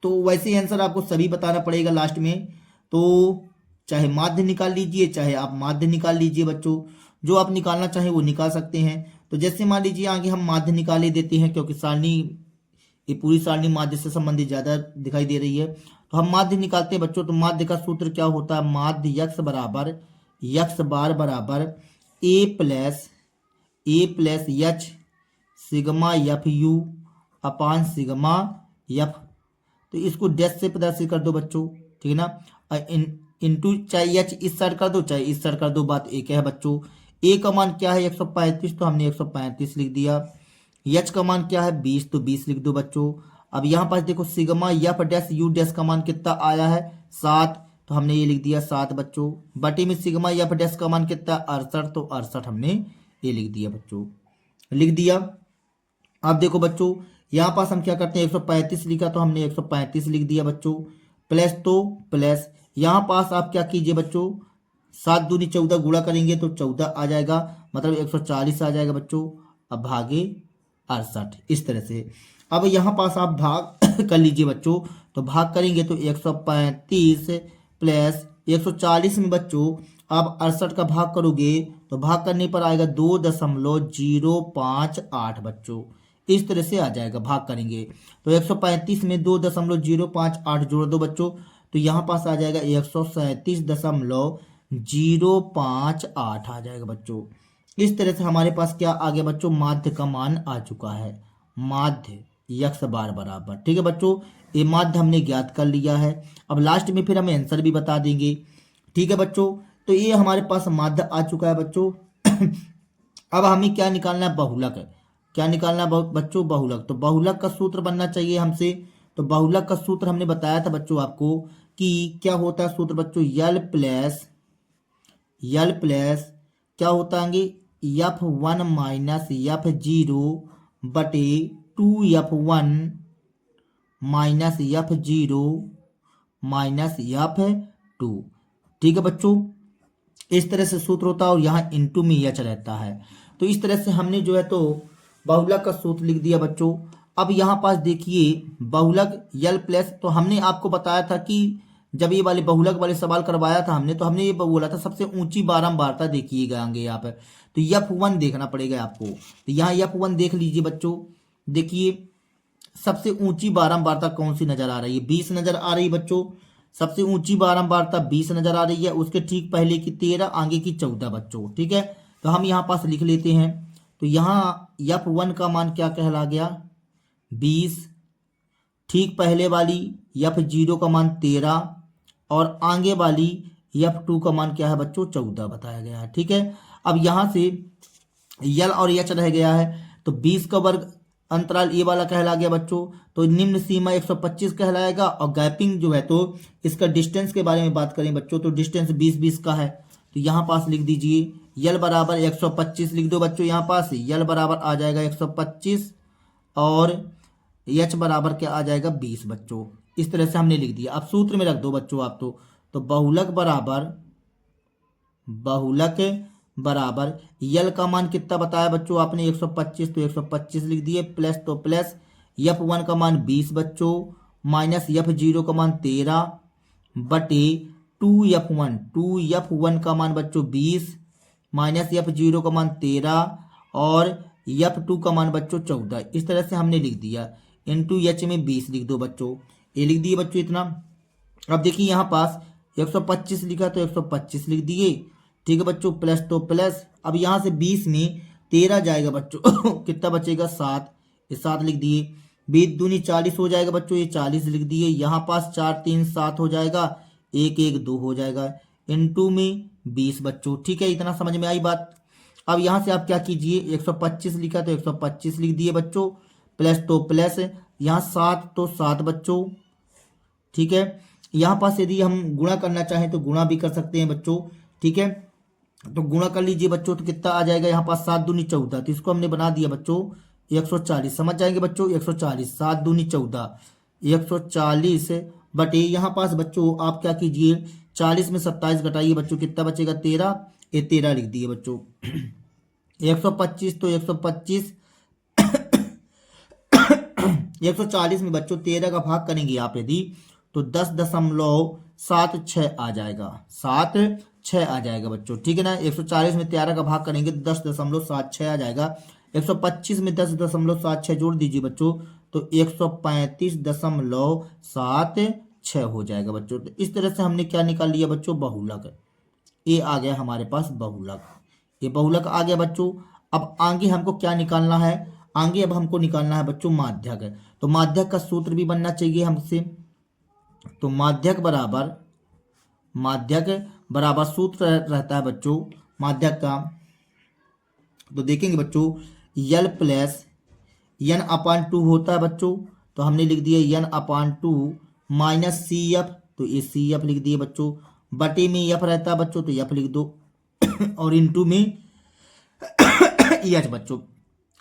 तो वैसे ही आंसर आपको सभी बताना पड़ेगा लास्ट में। तो चाहे माध्य निकाल लीजिए, चाहे आप माध्य निकाल लीजिए बच्चों, जो आप निकालना चाहें वो निकाल सकते हैं। तो जैसे मान लीजिए आगे हम माध्य निकाल ही देते हैं, क्योंकि सारणी, ये पूरी सारणी माध्य से संबंधित ज्यादा दिखाई दे रही है। तो हम माध्य निकालते हैं बच्चों। तो माध्य का सूत्र क्या होता है, माध्य यक्स बराबर यक्स बार बराबर A plus H sigma F U upon sigma F. तो इसको डैश से प्रदर्शित कर दो बच्चों, ठीक है ना। इनटू चाहे एच इस साइड कर दो चाहे इस साइड कर दो, बात एक है बच्चों। ए का मान क्या है 135, तो हमने 135 लिख दिया। एच का मान क्या है 20, तो 20 लिख दो बच्चों। अब यहाँ पास देखो sigma F dash you dash का मान कितना आया है 7, तो हमने ये लिख दिया 7 बच्चों। बटे में सिग्मा एफ डैश का मान कितना 68, तो 68 हमने ये लिख दिया बच्चों, लिख दिया। अब देखो बच्चों यहाँ पास हम क्या करते हैं, 135 लिखा तो हमने 135 लिख दिया बच्चों। प्लस तो प्लस, यहाँ पास आप क्या कीजिए बच्चों, 7 दूनी 14 गुणा करेंगे तो 14 आ जाएगा, मतलब 140 आ जाएगा बच्चों। अब भागे 68, इस तरह से। अब यहाँ पास आप भाग कर लीजिए बच्चों। तो भाग करेंगे तो 135 प्लस 140 में बच्चों आप 68 का भाग करोगे तो भाग करने पर आएगा 2.058 बच्चों, इस तरह से आ जाएगा। भाग करेंगे तो 135 में 2.058 जोड़ दो बच्चों, तो यहाँ पास आ जाएगा 137.058 आ जाएगा बच्चों। इस तरह से हमारे पास क्या आ गया बच्चों, माध्य का मान आ चुका है, माध्य यक्स बार बराबर। ठीक है बच्चों, ये माध्य हमने ज्ञात कर लिया है। अब लास्ट में फिर हम आंसर भी बता देंगे। ठीक है बच्चों, तो ये हमारे पास माध्य आ चुका है बच्चों। अब हमें क्या निकालना है, बहुलक। क्या निकालना है बच्चों, बहुलक। तो बहुलक का सूत्र बनना चाहिए हमसे। तो बहुलक का सूत्र हमने बताया था बच्चों आपको कि क्या होता है सूत्र बच्चों, यल प्लस क्या होता है F1 माइनस F0 बटे 2F1 minus F0 minus F2। ठीक है बच्चों, इस तरह से सूत्र होता है और यहाँ इंटू में एच रहता है। तो इस तरह से हमने जो है तो बहुलक का सूत्र लिख दिया बच्चों। अब यहाँ पास देखिए बहुलक यल प्लस, तो हमने आपको बताया था कि जब ये वाले बहुलक वाले सवाल करवाया था हमने, तो हमने ये बोला था सबसे ऊंची बारंबारता देखिएगा आगे यहाँ पर। तो F1 देखना पड़ेगा आपको। तो यहाँ F1 देख लीजिए बच्चों, देखिए सबसे ऊंची बारंबारता कौन सी नजर आ रही है, 20 नजर आ रही है बच्चों। सबसे ऊंची बारंबारता 20 नजर आ रही है, उसके ठीक पहले की 13, आगे की 14 बच्चों। ठीक है, तो हम यहाँ पास लिख लेते हैं। तो यहाँ F1 का मान क्या कहला गया 20, ठीक पहले वाली F0 का मान 13 और आगे वाली F2 का मान क्या है बच्चों 14 बताया गया है। ठीक है, अब यहाँ से यल और एच रह गया है, तो 20 का वर्ग अंतराल ये वाला कहला गया बच्चों। तो निम्न सीमा 125 कहलाएगा और गैपिंग जो है तो इसका डिस्टेंस के बारे में बात करें बच्चों, तो डिस्टेंस 20-20 का है। तो यहाँ पास लिख दीजिए यल बराबर 125 लिख दो बच्चों। यहाँ पास यल बराबर आ जाएगा 125 और एच बराबर क्या आ जाएगा 20 बच्चों। इस तरह से हमने लिख दिया। अब सूत्र में रख दो बच्चों आप तो बहुलक बराबर यल का मान कितना बताया बच्चों आपने 125, तो 125 लिख दिए। प्लस तो प्लस F1 का मान 20 बच्चों माइनस F0 का मान 13 बटे 2F1 का मान बच्चों 20 माइनस F0 का मान 13 और F2 का मान बच्चों 14। इस तरह से हमने लिख दिया। इंटू एच में 20 लिख दो बच्चों, ये लिख दिए बच्चों इतना। अब देखिए यहाँ पास 125 लिखा तो 125 लिख दिए। ठीक है बच्चों, प्लस तो प्लस। अब यहाँ से 20 में 13 जाएगा बच्चों कितना बचेगा 7, ये 7 लिख दिए। 20 दूनी 40 हो जाएगा बच्चों, ये 40 लिख दिए। यहाँ पास 4 3 7 हो जाएगा, 1 1 2 हो जाएगा, इंटू में 20 बच्चों। ठीक है, इतना समझ में आई बात। अब यहाँ से आप क्या कीजिए, 125 लिखा तो 125 लिख दिए बच्चों, प्लस तो प्लस, यहाँ 7 तो 7 बच्चों, ठीक है। यहाँ पास यदि हम गुणा करना चाहें तो गुणा भी कर सकते हैं बच्चों, ठीक है। तो गुणा कर लीजिए बच्चों, तो कितना आ जाएगा यहाँ पास 7 दूनी 14, तो इसको हमने बना दिया बच्चों 140। समझ जाएंगे बच्चों 140, 7 दूनी 14, 140 बटे यहाँ पास बच्चों आप क्या कीजिए 40 में 27 घटाइए बच्चों, कितना बचेगा 13, ये 13 लिख दिए बच्चों। 125 तो 125 140 में बच्चों 13 का भाग करेंगे आप यदि, तो 10.76 आ जाएगा, 76 आ जाएगा बच्चों, ठीक है ना। 140 में 13 का भाग करेंगे तो 10.76 आ जाएगा। 125 में 10.76 जोड़ दीजिए बच्चों, तो 135.76 हो जाएगा बच्चों। तो इस तरह से हमने क्या निकाल लिया बच्चों, बहुलक। ये आ गया हमारे पास बहुलक, ये बहुलक आ गया बच्चों। अब आगे हमको क्या निकालना है, आगे अब हमको निकालना है बच्चों माध्यक। तो माध्यक का सूत्र भी बनना चाहिए हमसे। तो माध्यक बराबर सूत्र रहता है बच्चों माध्यक का, तो देखेंगे बच्चों यल प्लस एन अपान 2 होता है बच्चों, तो हमने लिख दिया एन अपान 2 माइनस सी एफ, तो ये सी एफ लिख दिए बच्चों। बटे में एफ रहता है बच्चों, तो एफ लिख दो और इनटू में एच बच्चों।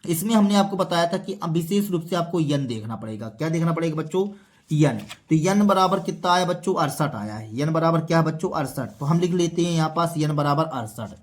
इसमें हमने आपको बताया था कि अब विशेष रूप से आपको यन देखना पड़ेगा। क्या देखना पड़ेगा बच्चों, यन। तो यन बराबर कितना आया बच्चों, 68 आया है। यन बराबर क्या है बच्चों, 68। तो हम लिख लेते हैं यहाँ पास यन बराबर 68,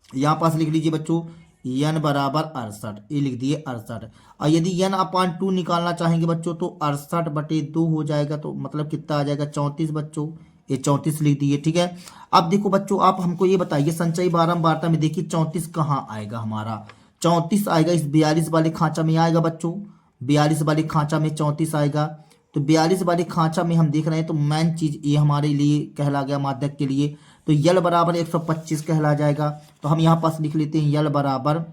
यहाँ पास लिख लीजिए बच्चों यन बराबर 68, ये लिख दिए 68। और यदि यन अपान 2 निकालना चाहेंगे बच्चों तो 68 बटे 2 हो जाएगा, तो मतलब कितना आ जाएगा 34 बच्चों, ये 34 लिख दिए, ठीक है। अब देखो बच्चों आप हमको ये बताइए संचयी बारंबारता में देखिए 34 कहाँ आएगा हमारा, 34 आएगा इस 42 वाले खांचा में आएगा बच्चों, 42 वाले खांचा में 34 आएगा। तो 42 वाले खांचा में हम देख रहे हैं, तो मेन चीज ये हमारे लिए कहला गया माध्यक के लिए, तो यल बराबर 125 कहला जाएगा। तो हम यहाँ पास लिख लेते हैं यल बराबर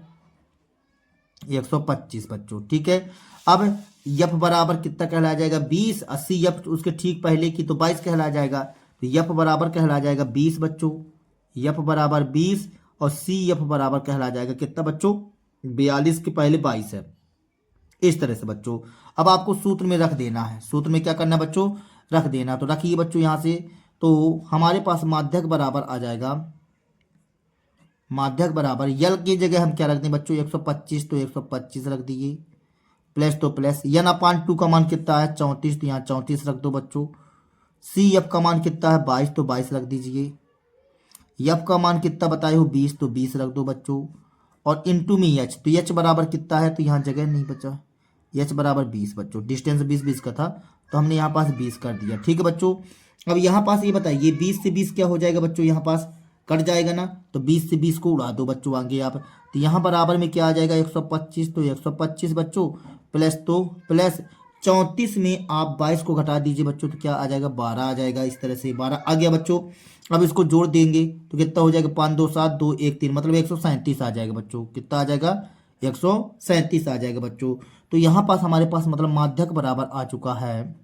125 बच्चों, ठीक है। अब यफ बराबर कितना कहला जाएगा 20, 80 यफ उसके ठीक पहले की तो 22 कहला जाएगा, तो यफ बराबर कहला जाएगा 20 बच्चों, यफ बराबर 20 और सी यफ बराबर कहला जाएगा कितना बच्चों 42 के पहले 22 है। इस तरह से बच्चों अब आपको सूत्र में रख देना है, सूत्र में क्या करना है बच्चों रख देना। तो रखिए बच्चों यहाँ से, तो हमारे पास माध्यक बराबर आ जाएगा, माध्यक बराबर यल की जगह हम क्या रख दें बच्चों 125, तो 125 रख दिए, प्लस तो प्लस यन अपान 2 का मान कितना है 34, तो यहाँ 34 रख दो बच्चों। सी एफ का मान कितना है 22, तो 22 रख दीजिए। एफ का मान कितना बताए हो 20, तो 20 रख दो बच्चों। और इनटू में एच, तो एच बराबर कितना है, तो यहाँ जगह नहीं बचा, एच बराबर 20 बच्चों, डिस्टेंस 20 का था तो हमने यहाँ पास 20 कर दिया, ठीक है बच्चों। अब यहाँ पास ये बताइए 20 से 20 क्या हो जाएगा बच्चों, यहाँ पास कट जाएगा ना, तो 20 से 20 को उड़ा दो बच्चों आगे आप, तो यहाँ बराबर में क्या आ जाएगा 125, तो 125 बच्चों प्लस तो प्लस 34 में आप 22 को घटा दीजिए बच्चों, तो क्या आ जाएगा 12 आ जाएगा। इस तरह से 12 आ गया बच्चों। अब इसको जोड़ देंगे तो कितना हो जाएगा 5 2 7 2 1 3, मतलब 137 आ जाएगा बच्चों, कितना आ जाएगा 137 आ जाएगा बच्चों। तो यहाँ पास हमारे पास मतलब माध्यक बराबर आ चुका है,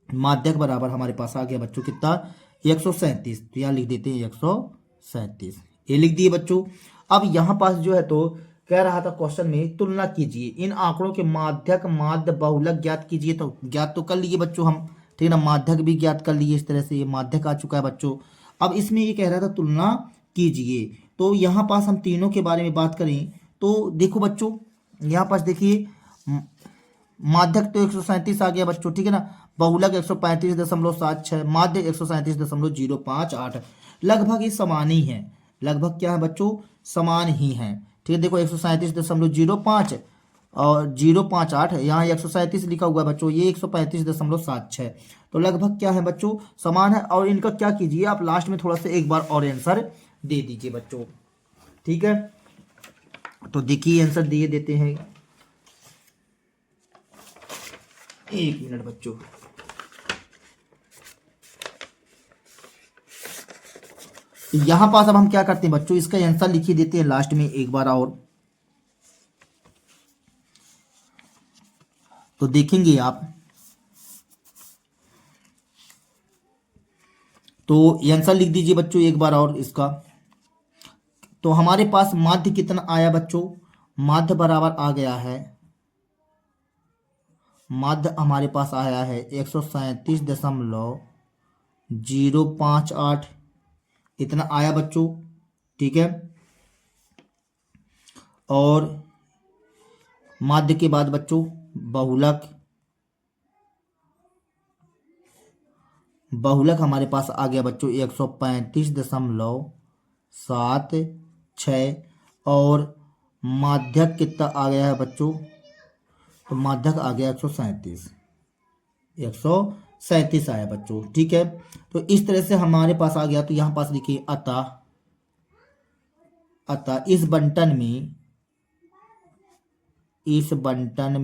माध्यक बराबर हमारे पास आ गया बच्चों कितना 137, तो यहाँ लिख देते हैं 137, ये लिख दिए बच्चों। अब यहाँ पास जो है तो कह रहा था क्वेश्चन में तुलना कीजिए इन आंकड़ों के माध्यक माध्य बहुलक ज्ञात कीजिए, तो ज्ञात तो कर लिए बच्चों हम, ठीक है ना, माध्यक भी ज्ञात कर लिए। इस तरह से ये माध्यक आ चुका है बच्चों। अब इसमें ये कह रहा था तुलना कीजिए, तो यहाँ पास हम तीनों के बारे में बात करें तो देखो बच्चों यहाँ पास देखिए माध्यक तो 137 आ गया बच्चों, ठीक है ना, बहुलक 135.76, माध्य 137.058, लगभग ये समान ही है, लगभग क्या है बच्चों समान ही है, ठीक है। देखो 137.05 और 058, यहाँ 137 लिखा हुआ है बच्चों, ये 135.76, तो लगभग क्या है बच्चों समान है। और इनका क्या कीजिए आप लास्ट में थोड़ा सा एक बार और आंसर दे दीजिए बच्चों, ठीक है। तो देखिए आंसर दिए देते हैं, एक मिनट बच्चों, यहां पास अब हम क्या करते हैं बच्चों इसका आंसर लिखिए देते हैं लास्ट में एक बार और, तो देखेंगे आप, तो आंसर लिख दीजिए बच्चों एक बार और इसका। तो हमारे पास माध्य कितना आया बच्चों, माध्य बराबर आ गया है माध्य हमारे पास आया है 137.058, इतना आया बच्चों। ठीक है, और माध्य के बाद बच्चों बहुलक, बहुलक हमारे पास आ गया बच्चों 135.76, और माध्यक कितना आ गया है बच्चों, तो माध्यक आ गया 137 आया बच्चों। ठीक है, तो इस तरह से हमारे पास आ गया। तो यहाँ पास लिखिए अतः, अतः इस बंटन में, इस बंटन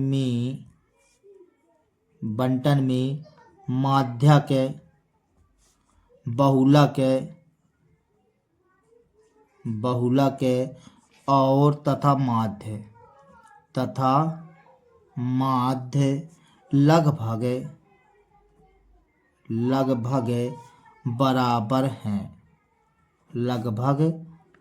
में माध्यक, बहुलक और तथा माध्य लगभग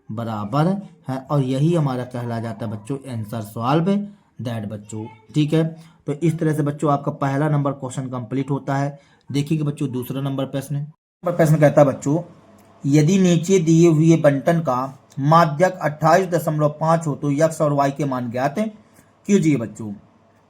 बराबर हैं, और यही हमारा कहला जाता है बच्चों आंसर सॉल्व दैट बच्चों। ठीक है, तो इस तरह से बच्चों आपका पहला नंबर क्वेश्चन कंप्लीट होता है। देखिए बच्चों दूसरा नंबर प्रश्न कहता है बच्चों, यदि नीचे दिए हुए बंटन का माध्यक 28.5 हो तो x और y के मान ज्ञात कीजिए बच्चों।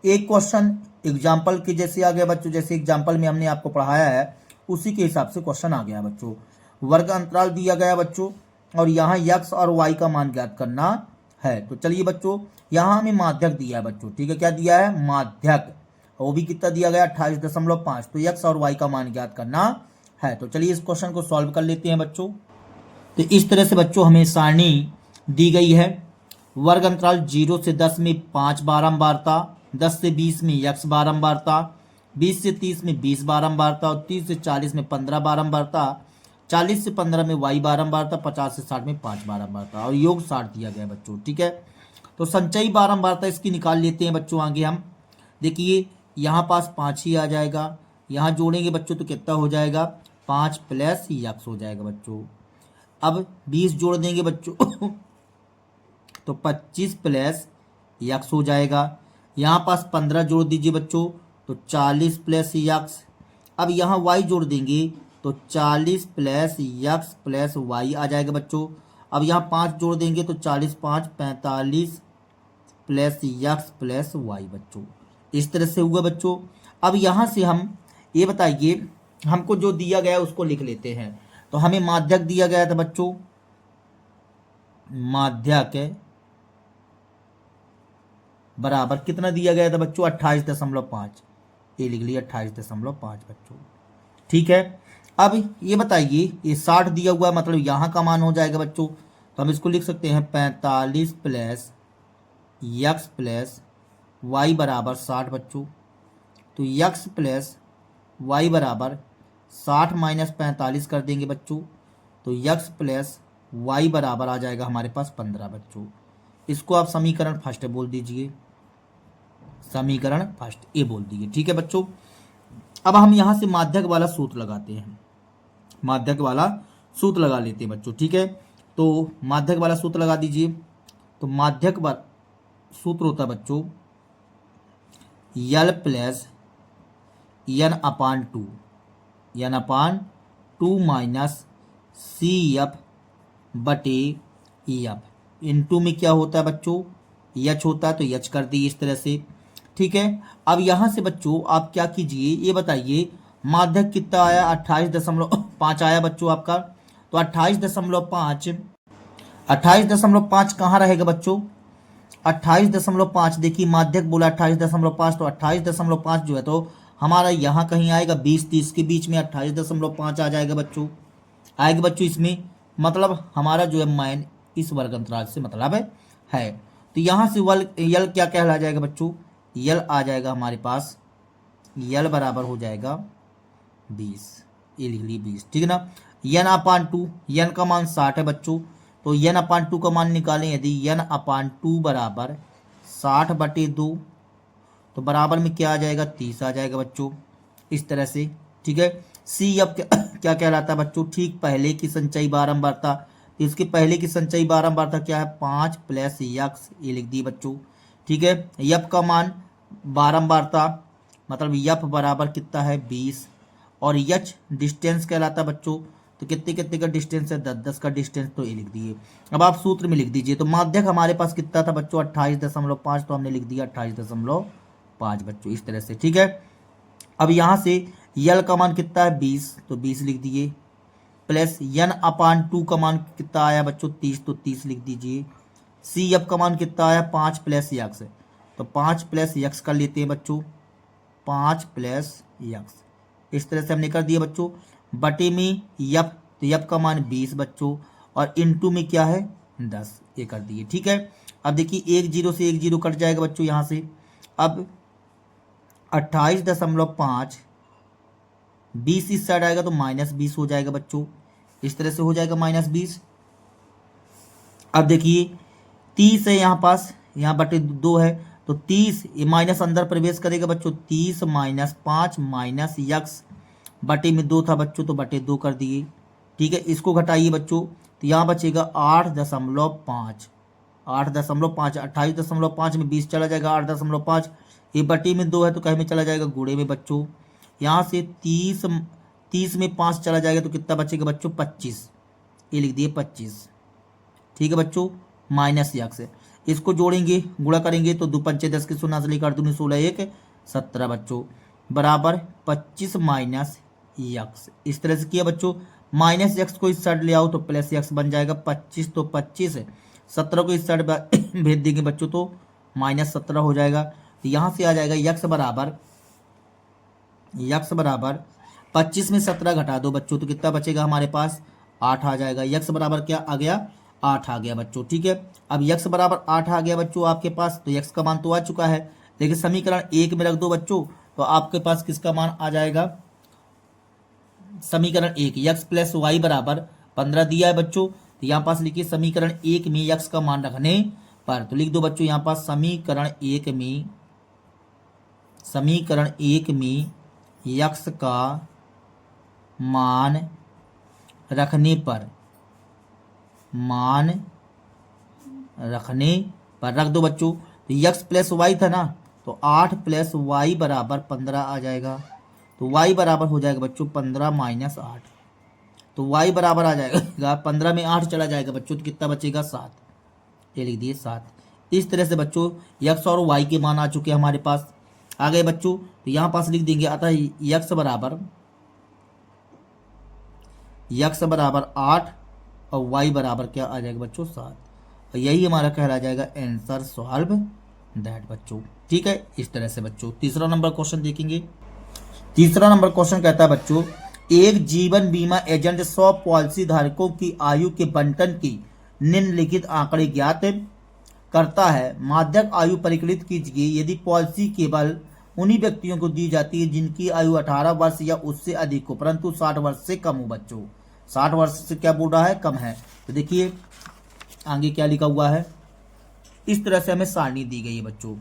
एक क्वेश्चन एग्जाम्पल के जैसे आ गया बच्चों, जैसे एग्जाम्पल में हमने आपको पढ़ाया है उसी के हिसाब से क्वेश्चन आ गया बच्चों। वर्ग अंतराल दिया गया बच्चों, और यहाँ x और y का मान ज्ञात करना है। तो चलिए बच्चों, यहाँ हमें माध्यक दिया है बच्चों। ठीक है, क्या दिया है, माध्यक, वो भी कितना दिया गया 28.5। तो x और y का मान ज्ञात करना है। तो चलिए इस क्वेश्चन को सॉल्व कर लेते हैं बच्चों। तो इस तरह से बच्चों हमें सारणी दी गई है। वर्ग अंतराल 0 से 10 में 5 बारंबारता, 10 से 20 में x बारंबारता, 20 से 30 में 20 बारंबारता, और 30 से 40 में 15 बारंबारता, 40 से 15 में y बारंबारता, 50 से 60 में 5 बारंबारता, और योग 60 दिया गया बच्चों। ठीक है, तो संचयी बारंबारता इसकी निकाल लेते हैं बच्चों आगे हम। देखिए यहाँ पास 5 ही आ जाएगा, यहाँ जोड़ेंगे बच्चों तो कितना हो जाएगा, 5 प्लस x हो जाएगा बच्चों। अब 20 जोड़ देंगे बच्चों तो 25 प्लस x हो जाएगा। यहाँ पास 15 जोड़ दीजिए बच्चों तो 40 प्लस x। अब यहाँ y जोड़ देंगे तो 40 प्लस x प्लस y आ जाएगा बच्चों। अब यहाँ 5 जोड़ देंगे तो 40 5 45 प्लस x प्लस y बच्चों। इस तरह से हुआ बच्चों। अब यहाँ से हम ये बताइए, हमको जो दिया गया है उसको लिख लेते हैं। तो हमें माध्यक दिया गया था बच्चों, माध्यक बराबर कितना दिया गया था बच्चों, 28.5। ये लिख लिया 28.5 बच्चों। ठीक है, अब ये बताइए ये 60 दिया हुआ है, मतलब यहाँ का मान हो जाएगा बच्चों। तो हम इसको लिख सकते हैं 45 प्लस x प्लस y बराबर 60 बच्चों। तो x प्लस y बराबर 60 माइनस 45 कर देंगे बच्चों, तो x प्लस y बराबर आ जाएगा हमारे पास 15 बच्चों। इसको आप समीकरण फर्स्ट बोल दीजिए, समीकरण फर्स्ट ए बोल दीजिए। ठीक है बच्चों, अब हम यहाँ से माध्यक वाला सूत्र लगाते हैं, माध्यक वाला सूत्र लगा लेते हैं बच्चों। ठीक है, तो माध्यक वाला सूत्र लगा दीजिए। तो माध्यक सूत्र होता है बच्चों यल प्लस n अपान 2 माइनस सी एफ बटे ई एफ। इनटू में क्या होता है बच्चों, एच होता है, तो एच कर दी इस तरह से। ठीक है, अब यहाँ से बच्चों आप क्या कीजिए, ये बताइए माध्यक कितना आया, 28.5 आया बच्चों आपका। तो 28.5 कहाँ रहेगा बच्चों, 28.5 देखिए माध्यक बोला 28.5, तो 28.5 जो है तो हमारा यहाँ कहीं आएगा 20-30 के बीच में 28.5 आ जाएगा बच्चों, आएगा बच्चों इसमें। मतलब हमारा जो है मान इस वर्ग अंतराल से मतलब है। तो यहाँ से यल क्या कहला जाएगा बच्चों, यल आ जाएगा हमारे पास, यल बराबर हो जाएगा 20। ये लिख ली 20। ठीक है ना, n अपान 2, n का मान 60 है बच्चों। तो n अपान 2 का मान निकालें, यदि n अपान 2 बराबर 60 बटे 2, तो बराबर में क्या आ जाएगा, 30 आ जाएगा बच्चों इस तरह से। ठीक है, सी अब क्या कहलाता है बच्चों, ठीक पहले की संचयी बारंबारता। तो इसके पहले की संचयी बारंबारता क्या है, 5 प्लस x, ये लिख दी बच्चों। ठीक है, यप का मान बारंबारता मतलब यफ बराबर कितना है 20, और यच डिस्टेंस कहलाता है बच्चों। तो कितने कितने का डिस्टेंस है 10 का डिस्टेंस, तो ये लिख दिए। अब आप सूत्र में लिख दीजिए। तो माध्यक हमारे पास कितना था बच्चों 28.5, तो हमने लिख दिया 28.5 बच्चों, इस तरह से। ठीक है, अब यहाँ से यल का मान कितना है 20, तो 20 लिख दिए, प्लस n/2 का मान कितना आया बच्चों 30, तो 30 लिख दीजिए। सी एफ का मान कितना आया 5 प्लस यक्स, तो 5 प्लस यक्स कर लेते हैं बच्चों, 5 प्लस यक्स, इस तरह से हमने कर दिया बच्चों। बटे में यप, तो यप का मान 20 बच्चों, और इनटू में क्या है 10, ये कर दिए। ठीक है, अब देखिए 1 0 से 1 0 कट जाएगा बच्चों यहाँ से। अब 28.5, 20 इस साइड आएगा तो -20 हो जाएगा बच्चों, इस तरह से हो जाएगा -20। अब देखिए 30 है यहाँ पास, यहाँ बटे 2 है, तो 30 ये माइनस अंदर प्रवेश करेगा बच्चों, 30 - 5 माइनस यक्स, बटे में 2 था बच्चों, तो बटे 2 कर दिए। ठीक है, इसको घटाइए बच्चों, तो यहाँ बचेगा 8.5, 8.5, 28.5 में 20 चला जाएगा, 8.5, ये बटे में 2 है तो कहीं में चला जाएगा गुणे में बच्चों। यहाँ से 30 में 5 चला जाएगा तो कितना बचेगा बच्चों 25, ये लिख दिए 25। ठीक है बच्चों, माइनस यक्स, इसको जोड़ेंगे गुणा करेंगे तो 2 पंचे 10 की 0 से लेकर 2 16 1 17 बच्चों, बराबर 25 माइनस यक्स, इस तरह से किया बच्चों। माइनस यक्स को इस साइड ले आओ तो प्लस यक्स बन जाएगा 25, तो 25 17 को इस साइड भेज देंगे बच्चों तो -17 हो जाएगा। तो यहाँ से आ जाएगा यक्स बराबर 25 में 17 घटा दो बच्चों, तो कितना बचेगा हमारे पास 8 आ जाएगा। यक्स बराबर क्या आ गया 8 आ गया बच्चों। ठीक है, अब यक्स बराबर 8 आ गया बच्चों आपके पास, तो यक्स का मान तो आ चुका है, लेकिन समीकरण 1 में रख दो बच्चों, तो आपके पास किसका मान आ जाएगा, समीकरण 1 यक्स प्लस वाई बराबर 15 दिया है बच्चों। तो यहाँ पास लिखिए समीकरण 1 में यक्स का मान रखने पर, तो लिख दो बच्चों यहाँ पास समीकरण 1 में यक्स का मान रखने पर रख दो बच्चों। तो यक्स प्लस वाई था ना, तो 8 प्लस वाई बराबर 15 आ जाएगा, तो वाई बराबर हो जाएगा बच्चों 15 माइनस 8, तो वाई बराबर आ जाएगा 15 में 8 चला जाएगा बच्चों, तो कितना बचेगा 7, ये लिख दिए 7। इस तरह से बच्चों यक्स और वाई के मान आ चुके हैं हमारे पास। आ गए बच्चों, तो यहाँ पास लिख देंगे, अतः यक्स बराबर 8 और वाई बराबर क्या आ जाएगा बच्चों 7, और यही हमारा कहला जाएगा आंसर सॉल्व दैट बच्चों। ठीक है, इस तरह से बच्चों तीसरा नंबर क्वेश्चन देखेंगे। तीसरा नंबर क्वेश्चन कहता है बच्चों, एक जीवन बीमा एजेंट 100 पॉलिसी धारकों की आयु के बंटन की निम्नलिखित आंकड़े ज्ञात करता है। माध्यक आयु परिकलित कीजिए यदि पॉलिसी केवल उन्हीं व्यक्तियों को दी जाती है जिनकी आयु 18 वर्ष या उससे अधिक हो, परंतु 60 वर्ष से कम हो बच्चों। 60 वर्ष से क्या बोल रहा है, कम है। तो देखिए आगे क्या लिखा हुआ है, इस तरह से हमें सारणी दी गई है बच्चों।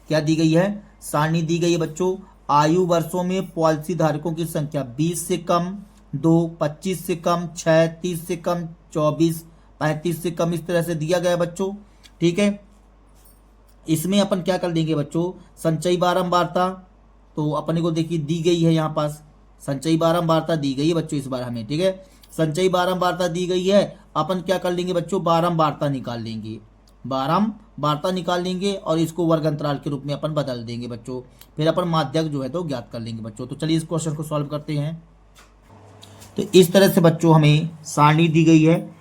क्या दी गई है, सारणी दी गई है बच्चों। आयु वर्षों में पॉलिसी धारकों की संख्या 20 से कम 2, 25 से कम 6, 30 से कम 24, 35 से कम, इस तरह से दिया गया बच्चों। ठीक है, इसमें अपन क्या कर देंगे बच्चों, संचयी बारंबारता तो अपने को देखिए दी गई है, यहाँ पास संचयी बारंबारता दी गई है बच्चों इस बार हमें। ठीक है, संचयी बारंबारता दी गई है, अपन क्या कर लेंगे बच्चों, बारंबारता निकाल लेंगे और इसको वर्ग अंतराल के रूप में अपन बदल देंगे बच्चों। फिर अपन माध्यक जो है तो ज्ञात कर लेंगे बच्चों। तो चलिए इस क्वेश्चन को सॉल्व करते हैं। तो इस तरह से बच्चों हमें सारणी दी गई है।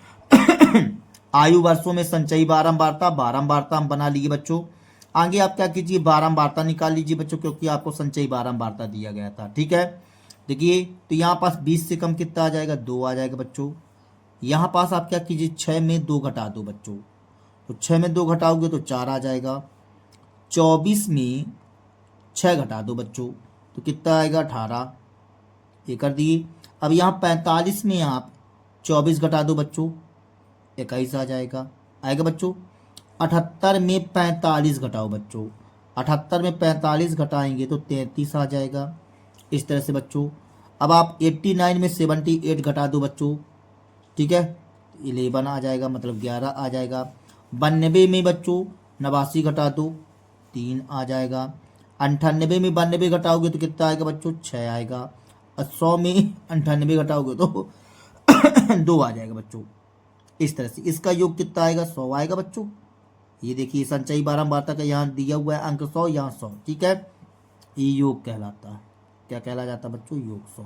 आयु वर्षों में संचयी बारंबारता हम बना लिए बच्चों। आगे आप क्या कीजिए, बारंबारता निकाल लीजिए बच्चों, क्योंकि आपको संचयी बारंबारता दिया गया था। ठीक है, देखिए तो यहाँ पास 20 से कम कितना आ जाएगा, 2 आ जाएगा बच्चों। यहाँ पास आप क्या कीजिए, 6 में 2 घटा दो बच्चों, तो 6 में 2 घटाओगे तो 4 आ जाएगा। 24 में 6 घटा दो बच्चों, तो कितना आएगा 18, ये कर दिए। अब यहाँ 45 में आप 24 घटा दो बच्चों, 21 आ जाएगा बच्चों। 78 में 45 घटाओ बच्चों, 78 में 45 घटाएंगे तो 33 आ जाएगा, इस तरह से बच्चों। अब आप 89 में 78 घटा दो बच्चों, ठीक है, 11 आ जाएगा, मतलब 11 आ जाएगा। 92 में बच्चों 89 घटा दो, 3 आ जाएगा। 98 में 92 घटाओगे तो कितना आएगा बच्चों, 6 आएगा। और 100 में 98 घटाओगे तो 2 आ जाएगा बच्चों। इस तरह से इसका योग कितना आएगा, 100 आएगा बच्चों। ये देखिए संचयी बारंबारता का यहाँ दिया हुआ है अंक 100, यहाँ 100, ठीक है। ये योग कहलाता है, क्या कहला जाता है बच्चों, योग 100,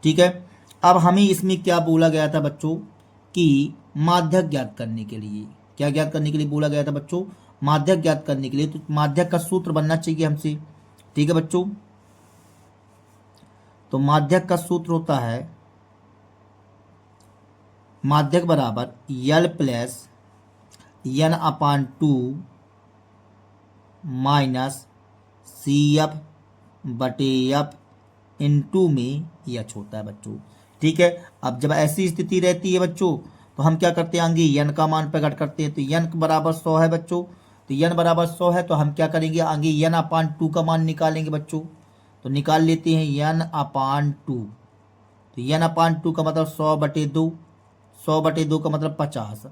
ठीक है। अब हमें इसमें क्या बोला गया था बच्चों कि माध्यक ज्ञात करने के लिए, क्या ज्ञात करने के लिए बोला गया था बच्चों, माध्यक ज्ञात करने के लिए। तो माध्यक का सूत्र बनना चाहिए हमसे, ठीक है बच्चों। तो माध्यक का सूत्र होता है माध्यक बराबर यल प्लस n अपान 2 माइनस सी एफ बटे एफ इंटू में एच होता है बच्चों, ठीक है। अब जब ऐसी स्थिति रहती है बच्चों तो हम क्या करते हैं, आगे n का मान प्रकट करते हैं। तो n बराबर 100 है बच्चों, तो n बराबर 100 है तो हम क्या करेंगे, आगे n अपान 2 का मान निकालेंगे बच्चों। तो निकाल लेते हैं n अपान 2। तो n अपान 2 का मतलब 100/2, 100/2 का मतलब 50।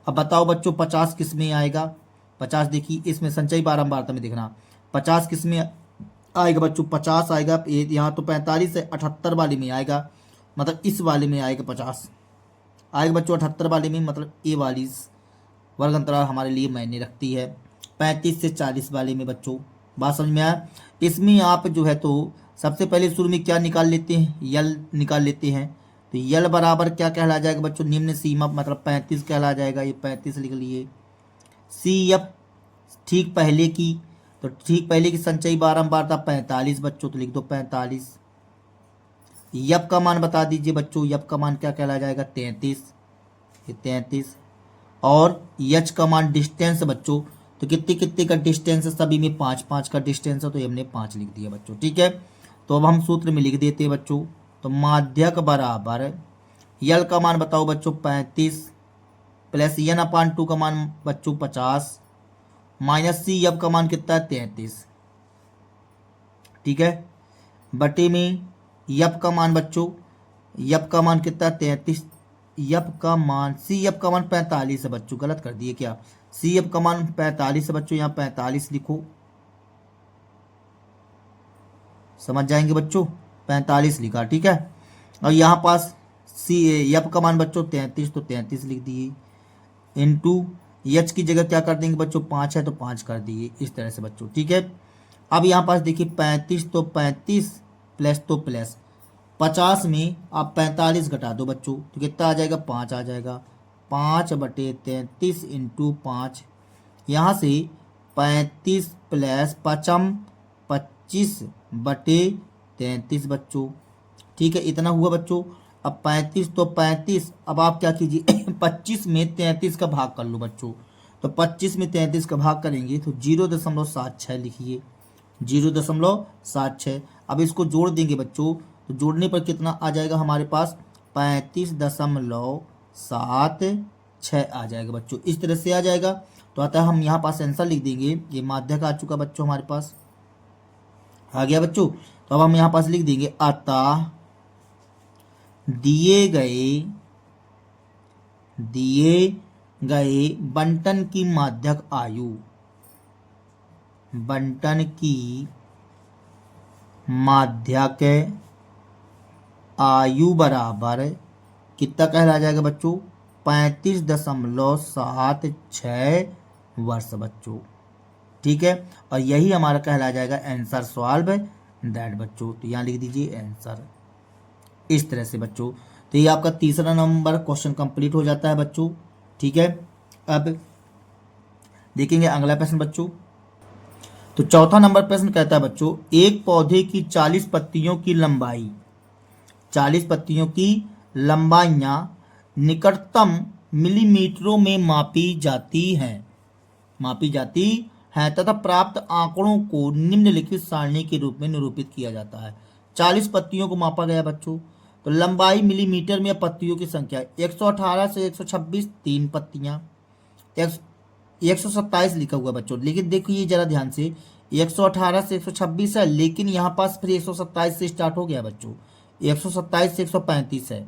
अब बताओ बच्चों 50 किस में आएगा, 50 देखिए इसमें संचयी बारंबारता में देखना 50 किस में आएगा बच्चों, 50 आएगा यहाँ तो 45 से 78 वाले में आएगा, मतलब इस वाले में आएगा 50 आएगा बच्चों, 78 वाले में, मतलब ए वाली वर्ग अंतराल हमारे लिए मायने रखती है। 35 से 40 वाले में बच्चों, बात समझ में आया। इसमें आप जो है तो सबसे पहले शुरू में क्या निकाल लेते हैं, यल निकाल लेते हैं। तो यल बराबर क्या कहला जाएगा बच्चों, निम्न सीमा मतलब 35 कहला जाएगा, ये 35 लिख लिए। सी एफ ठीक पहले की, तो ठीक पहले की संचयी बारंबारता 45 बच्चों, तो लिख दो 45। यप का मान बता दीजिए बच्चों, यप का मान क्या कहला जाएगा, 33, ये 33। और यच का मान डिस्टेंस बच्चों, तो कितने कितने का डिस्टेंस है, सभी में 5-5 का डिस्टेंस है, तो हमने 5 लिख दिया बच्चों, ठीक है। तो अब हम सूत्र में लिख देते हैं बच्चों। तो माध्यक बराबर यल का मान बताओ बच्चों 35 प्लस n अपान 2 का मान बच्चों 50 माइनस सी यब का मान कितना है 33, ठीक है। बटे में यब का मान बच्चों, यब का मान कितना 33, यब का मान सी यब का मान 45 है बच्चों, गलत कर दिए क्या, सी यब का मान 45 है बच्चों, यहाँ 45 लिखो, समझ जाएंगे बच्चों, 45 लिखा, ठीक है। और यहाँ पास सी यप का मान बच्चों 33, तो 33 लिख दिए, इनटू एच की जगह क्या कर देंगे बच्चों, 5 है तो 5 कर दिए, इस तरह से बच्चों, ठीक है। अब यहाँ पास देखिए 35 तो 35 प्लस तो प्लस 50 में आप 45 घटा दो बच्चों, तो कितना आ जाएगा, 5 आ जाएगा। 5/33 इंटू 5, यहाँ से 35 प्लस 5 25/33 बच्चों, ठीक है, इतना हुआ बच्चों। अब 35 तो 35, अब आप क्या कीजिए 25 में 33 का भाग कर लो बच्चों। तो 25 में 33 का भाग करेंगे तो 0.76 लिखिए, 0.76। अब इसको जोड़ देंगे बच्चों, तो जोड़ने पर कितना आ जाएगा हमारे पास, 35.76 आ जाएगा बच्चों, इस तरह से आ जाएगा। तो अतः हम यहाँ पास आंसर लिख देंगे, ये माध्यक आ चुका बच्चों, हमारे पास आ गया बच्चों। तो अब हम यहाँ पास लिख देंगे, अतः दिए गए बंटन की माध्यक आयु, बंटन की माध्यक आयु बराबर कितना कहला जाएगा बच्चों, 35.76 वर्ष बच्चों, ठीक है। और यही हमारा कहला जाएगा आंसर सॉल्व दैट बच्चों। तो यहाँ लिख दीजिए आंसर, इस तरह से बच्चों। तो ये आपका तीसरा नंबर क्वेश्चन कंप्लीट हो जाता है बच्चों, ठीक है। अब देखेंगे अगला प्रश्न बच्चों। तो चौथा नंबर प्रश्न कहता है बच्चों, एक पौधे की 40 पत्तियों की लंबाई, 40 पत्तियों की लंबाइयां निकटतम मिलीमीटरों में मापी जाती हैं तथा प्राप्त आंकड़ों को निम्नलिखित सारणी के रूप में निरूपित किया जाता है। 40 पत्तियों को मापा गया बच्चों, तो लंबाई मिलीमीटर में पत्तियों की संख्या 118 से 126 3 पत्तियां, 127 लिखा हुआ बच्चों, लेकिन देखिए जरा ध्यान से 118 से 126 है, लेकिन यहाँ पास फिर 127 से स्टार्ट हो गया बच्चों, 127 से 135 है,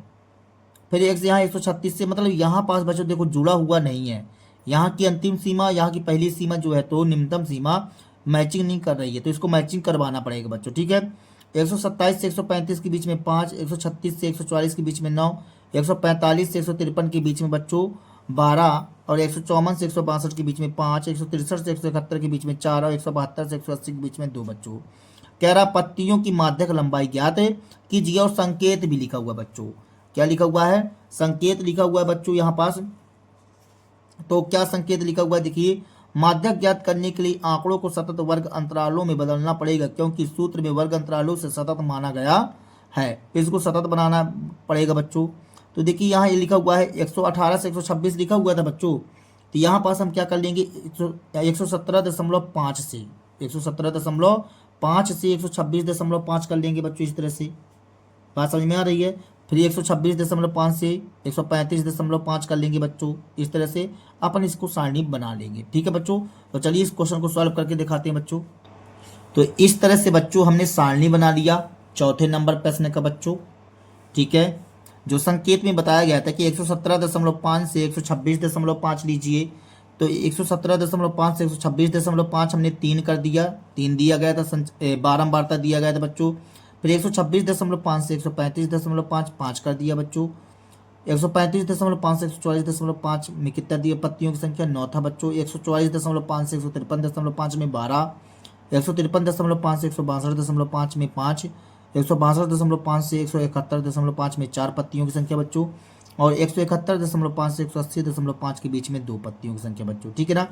फिर एक यहाँ 136 से, मतलब यहाँ पास बच्चों देखो जुड़ा हुआ नहीं है। यहाँ की अंतिम सीमा, यहाँ की पहली सीमा जो है तो निम्नतम सीमा मैचिंग नहीं कर रही है, तो इसको मैचिंग करवाना पड़ेगा बच्चों। ठीक है, 127 से 135 के बीच में 5, 136 से 144 के बीच में 9, 145 से 153 के बीच में बच्चों 12, और 154 से 162 के बीच में 5, 163 से 171 के बीच में 4, और 172 से 180 के बीच में 2 बच्चों। कह रहा पत्तियों की माध्यक लंबाई ज्ञात है कीजिए, और संकेत भी लिखा हुआ बच्चों। क्या लिखा हुआ है? संकेत लिखा हुआ है बच्चों यहाँ पास। तो क्या संकेत लिखा हुआ है देखिए, माध्यक ज्ञात करने के लिए आंकड़ों को सतत वर्ग अंतरालों में बदलना पड़ेगा, क्योंकि सूत्र में वर्ग अंतरालों से सतत माना गया है। इसको सतत बनाना पड़ेगा बच्चों। तो देखिए यहाँ ये लिखा हुआ है 118 से 126 लिखा हुआ था बच्चों, तो यहाँ पास हम क्या कर लेंगे 117.5 से 117.5 से 126.5 कर लेंगे बच्चों। इस तरह से बात समझ में आ रही है। फिर 126.5 से 135.5 कर लेंगे बच्चों। इस तरह से अपन इसको सारणी बना लेंगे। ठीक है बच्चों, तो चलिए इस क्वेश्चन को सॉल्व करके दिखाते हैं बच्चों। तो इस तरह से बच्चों हमने सारणी बना लिया चौथे नंबर प्रश्न का बच्चों। ठीक है, जो संकेत में बताया गया था कि 117.5 से 126.5 लीजिए, तो 117.5 से 126.5 हमने 3 कर दिया, 3 दिया गया था, बारंबारता दिया गया था बच्चों। फिर 126.5 से 135.5 5 कर दिया बच्चों। 135.5 से 144.5 में कितना दिया पत्तियों की संख्या 9 था बच्चों। 144.5 से 153.5 में 12, 153.5 से 162.5 में 5, 162.5 से 171.5 में 4 पत्तियों की संख्या बच्चों, और 171.5 से 180.5 के बीच में 2 पत्तियों की संख्या बच्चों। ठीक है ना,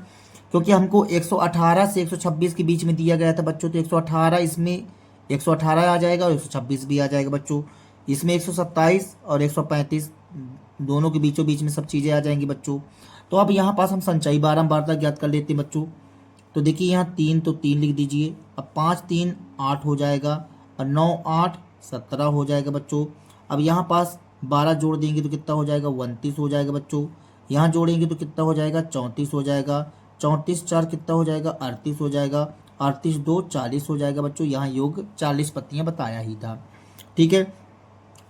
क्योंकि हमको 118 से 126 के बीच में दिया गया था बच्चों, तो 118 इसमें 118 आ जाएगा और 126 भी आ जाएगा बच्चों। इसमें 127 और 135 दोनों के बीचों बीच में सब चीज़ें आ जाएंगी बच्चों। तो अब यहाँ पास हम संचयी बारंबारता ज्ञात कर लेते हैं बच्चों। तो देखिए यहाँ 3 तो 3 लिख दीजिए। अब 5 3 8 हो जाएगा, और 9 8 17 हो जाएगा बच्चों। अब यहाँ पास 12 जोड़ देंगे तो कितना हो जाएगा 29 हो जाएगा बच्चों। यहाँ जोड़ेंगे तो कितना हो जाएगा 34 हो जाएगा। 34 4 कितना हो जाएगा 38 हो जाएगा। 38 2 40 हो जाएगा बच्चों। यहाँ योग 40 पत्तियाँ बताया ही था। ठीक है,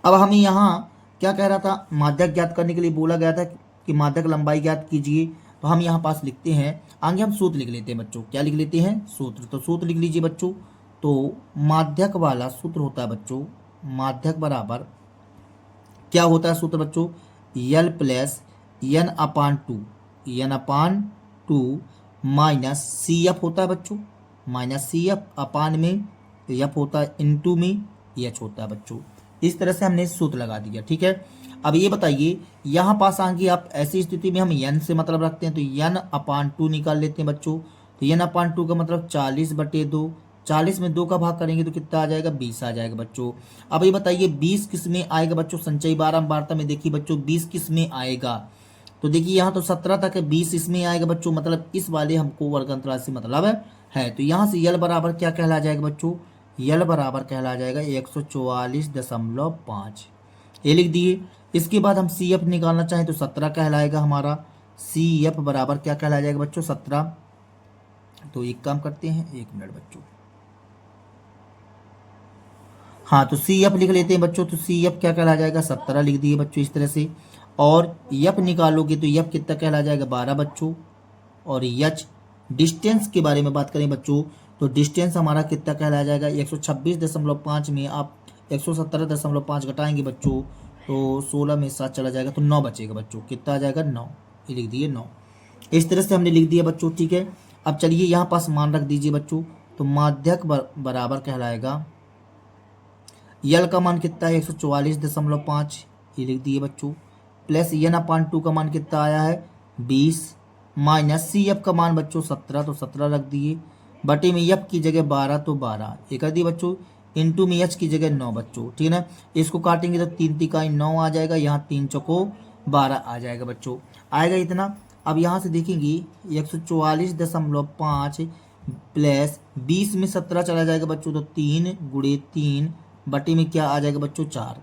अब हमें यहाँ क्या कह रहा था, माध्यक ज्ञात करने के लिए बोला गया था कि माध्यक लंबाई ज्ञात कीजिए। तो हम यहाँ पास लिखते हैं, आगे हम सूत्र लिख लेते हैं बच्चों। क्या लिख लेते हैं? सूत्र। तो सूत्र लिख लीजिए बच्चों। तो माध्यक वाला सूत्र होता है बच्चों, माध्यक बराबर क्या होता है सूत्र बच्चों, L plus N upon two minus C F होता है बच्चों। माइनस सी एफ अपान में एफ होता है, इनटू में एच होता है बच्चों। इस तरह से हमने सूत्र लगा दिया। ठीक है, अब ये बताइए यहाँ पास आएंगे आप, ऐसी स्थिति में हम एन से मतलब रखते हैं, तो एन अपान 2 निकाल लेते हैं बच्चों। तो एन अपान 2 का मतलब 40/2, 40 में 2 का भाग करेंगे तो कितना आ जाएगा 20 आ जाएगा बच्चों। अब ये बताइए 20 किस में आएगा बच्चों, संचयी बारंबारता में देखिए बच्चों 20 किस में आएगा। तो देखिए यहाँ तो 17 तक है, 20 इसमें आएगा बच्चों, मतलब इस वाले हमको वर्ग अंतराल से मतलब है। तो यहाँ से यल बराबर क्या कहला जाएगा बच्चों, यल बराबर कहला जाएगा 144.5, ये लिख दिए। इसके बाद हम सी एफ निकालना चाहें तो 17 कहलाएगा हमारा। सी एफ बराबर क्या कहला जाएगा बच्चों 17। तो एक काम करते हैं, 1 मिनट बच्चों, हाँ तो सी एफ लिख लेते हैं बच्चों। तो सी एफ क्या कहला जाएगा 17 लिख दिए बच्चों इस तरह से। और एफ निकालोगे तो एफ कितना कहला जाएगा 12 बच्चों। और एच डिस्टेंस के बारे में बात करें बच्चों, तो डिस्टेंस हमारा कितना कहला जाएगा 126.5 में आप 117.5 घटाएंगे बच्चों, तो 16 में 7 चला जाएगा तो 9 बचेगा बच्चों। कितना आ जाएगा 9, ये लिख दिए 9। इस तरह से हमने लिख दिया बच्चों। ठीक है, अब चलिए यहाँ पास मान रख दीजिए बच्चों। तो माध्यक बराबर कहलाएगा, यल का मान कितना है 144.5, ये लिख दिए बच्चों, प्लस एन अपान 2 का मान कितना आया है 20, माइनस सी एफ का मान बच्चों 17, तो 17 रख दिए, बटे में एफ की जगह 12 तो 12 ये कर दिए बच्चों, इंटू में एच की जगह 9 बच्चों। ठीक है ना, इसको काटेंगे तो 3 तिकाई 9 आ जाएगा, यहाँ 3 चौको 12 आ जाएगा बच्चों, आएगा इतना। अब यहाँ से देखेंगे 144.5 प्लस 20 में 17 चला जाएगा बच्चों, तो 3 गुणे 3 बटे में क्या आ जाएगा बच्चों 4।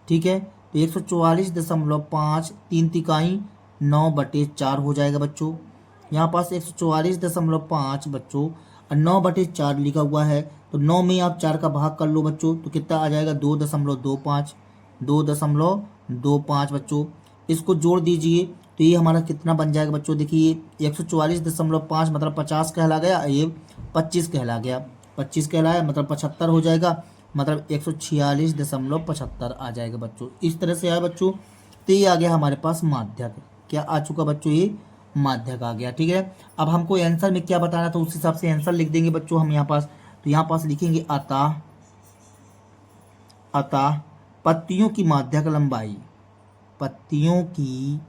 ठीक है, तो 144.5 3 तिकाई 9 बटे 4 हो जाएगा बच्चों। यहाँ पास 144.5 बच्चों और 9 बटे 4 लिखा हुआ है, तो 9 में आप 4 का भाग कर लो बच्चों, तो कितना आ जाएगा 2.25 2.25 बच्चों। इसको जोड़ दीजिए तो ये हमारा कितना बन जाएगा बच्चों, देखिए 144.5 मतलब 50 कहला गया, ये 25 कहला गया, 25 कहलाया मतलब 75 हो जाएगा, मतलब 146.75 आ जाएगा बच्चों। इस तरह से आया बच्चों। तो ये आ गया हमारे पास माध्यक। क्या आ चुका बच्चों? ये माध्यक आ गया। ठीक है, अब हमको आंसर में क्या बताना था उस हिसाब से आंसर लिख देंगे बच्चों हम यहाँ पास। तो यहाँ पास लिखेंगे अतः पत्तियों की माध्यक लंबाई, पत्तियों की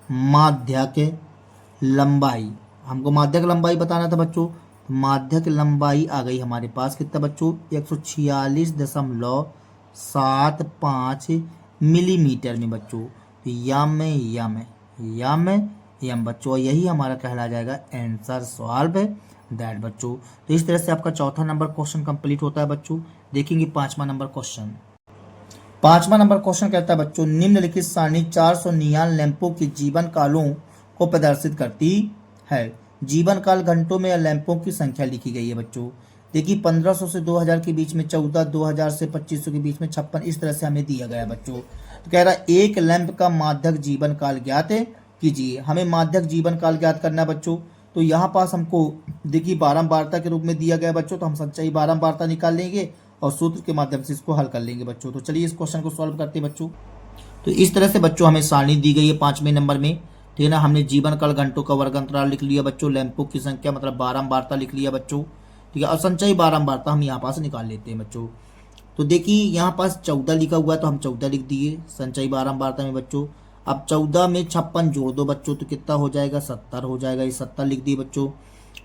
माध्यक लंबाई, हमको माध्यक लंबाई बताना था बच्चों। माध्यक लंबाई आ गई हमारे पास कितना बच्चों? 146.75 मिलीमीटर में बच्चों। तो यम बच्चों, यही हमारा कहला जाएगा आंसर सॉल्व दैट बच्चों। तो इस तरह से आपका चौथा नंबर क्वेश्चन कंप्लीट होता है बच्चों। देखेंगे पांचवा नंबर क्वेश्चन। पांचवा नंबर क्वेश्चन कहता है बच्चों, निम्नलिखित सारणी 400 नियान लैंपों के जीवन कालों को प्रदर्शित करती है। जीवन काल घंटों में या लैंपों की संख्या लिखी गई है बच्चों। देखिए 1500 से 2000 के बीच में 14, 2000 से 2500 के बीच में 56, इस तरह से हमें दिया गया है बच्चों। तो कह रहा है एक लैंप का माध्यक जीवन काल ज्ञात कीजिए। हमें माध्यक जीवन काल ज्ञात करना है बच्चों। तो यहाँ पास हमको देखिए बारंबारता के रूप में दिया गया बच्चों, तो हम संचयी बारंबारता निकाल लेंगे और सूत्र के माध्यम से इसको हल कर लेंगे बच्चों। तो चलिए इस क्वेश्चन को सॉल्व करते हैं बच्चों। तो इस तरह से बच्चों हमें सारणी दी गई है 5वें नंबर में। ठीक है ना, हमने जीवन काल घंटों का वर्ग अंतराल लिख लिया बच्चों, लैंपों की संख्या मतलब बारंबारता लिख लिया बच्चों। ठीक है, और संचयी बारंबारता हम यहाँ पास निकाल लेते हैं बच्चों। तो देखिए यहाँ पास 14 लिखा हुआ है तो हम 14 लिख दिए संचयी बारंबारता में बच्चों। अब 14 में 56 जोड़ दो बच्चों तो कितना हो जाएगा? 70 हो जाएगा। ये 70 लिख दिए बच्चों।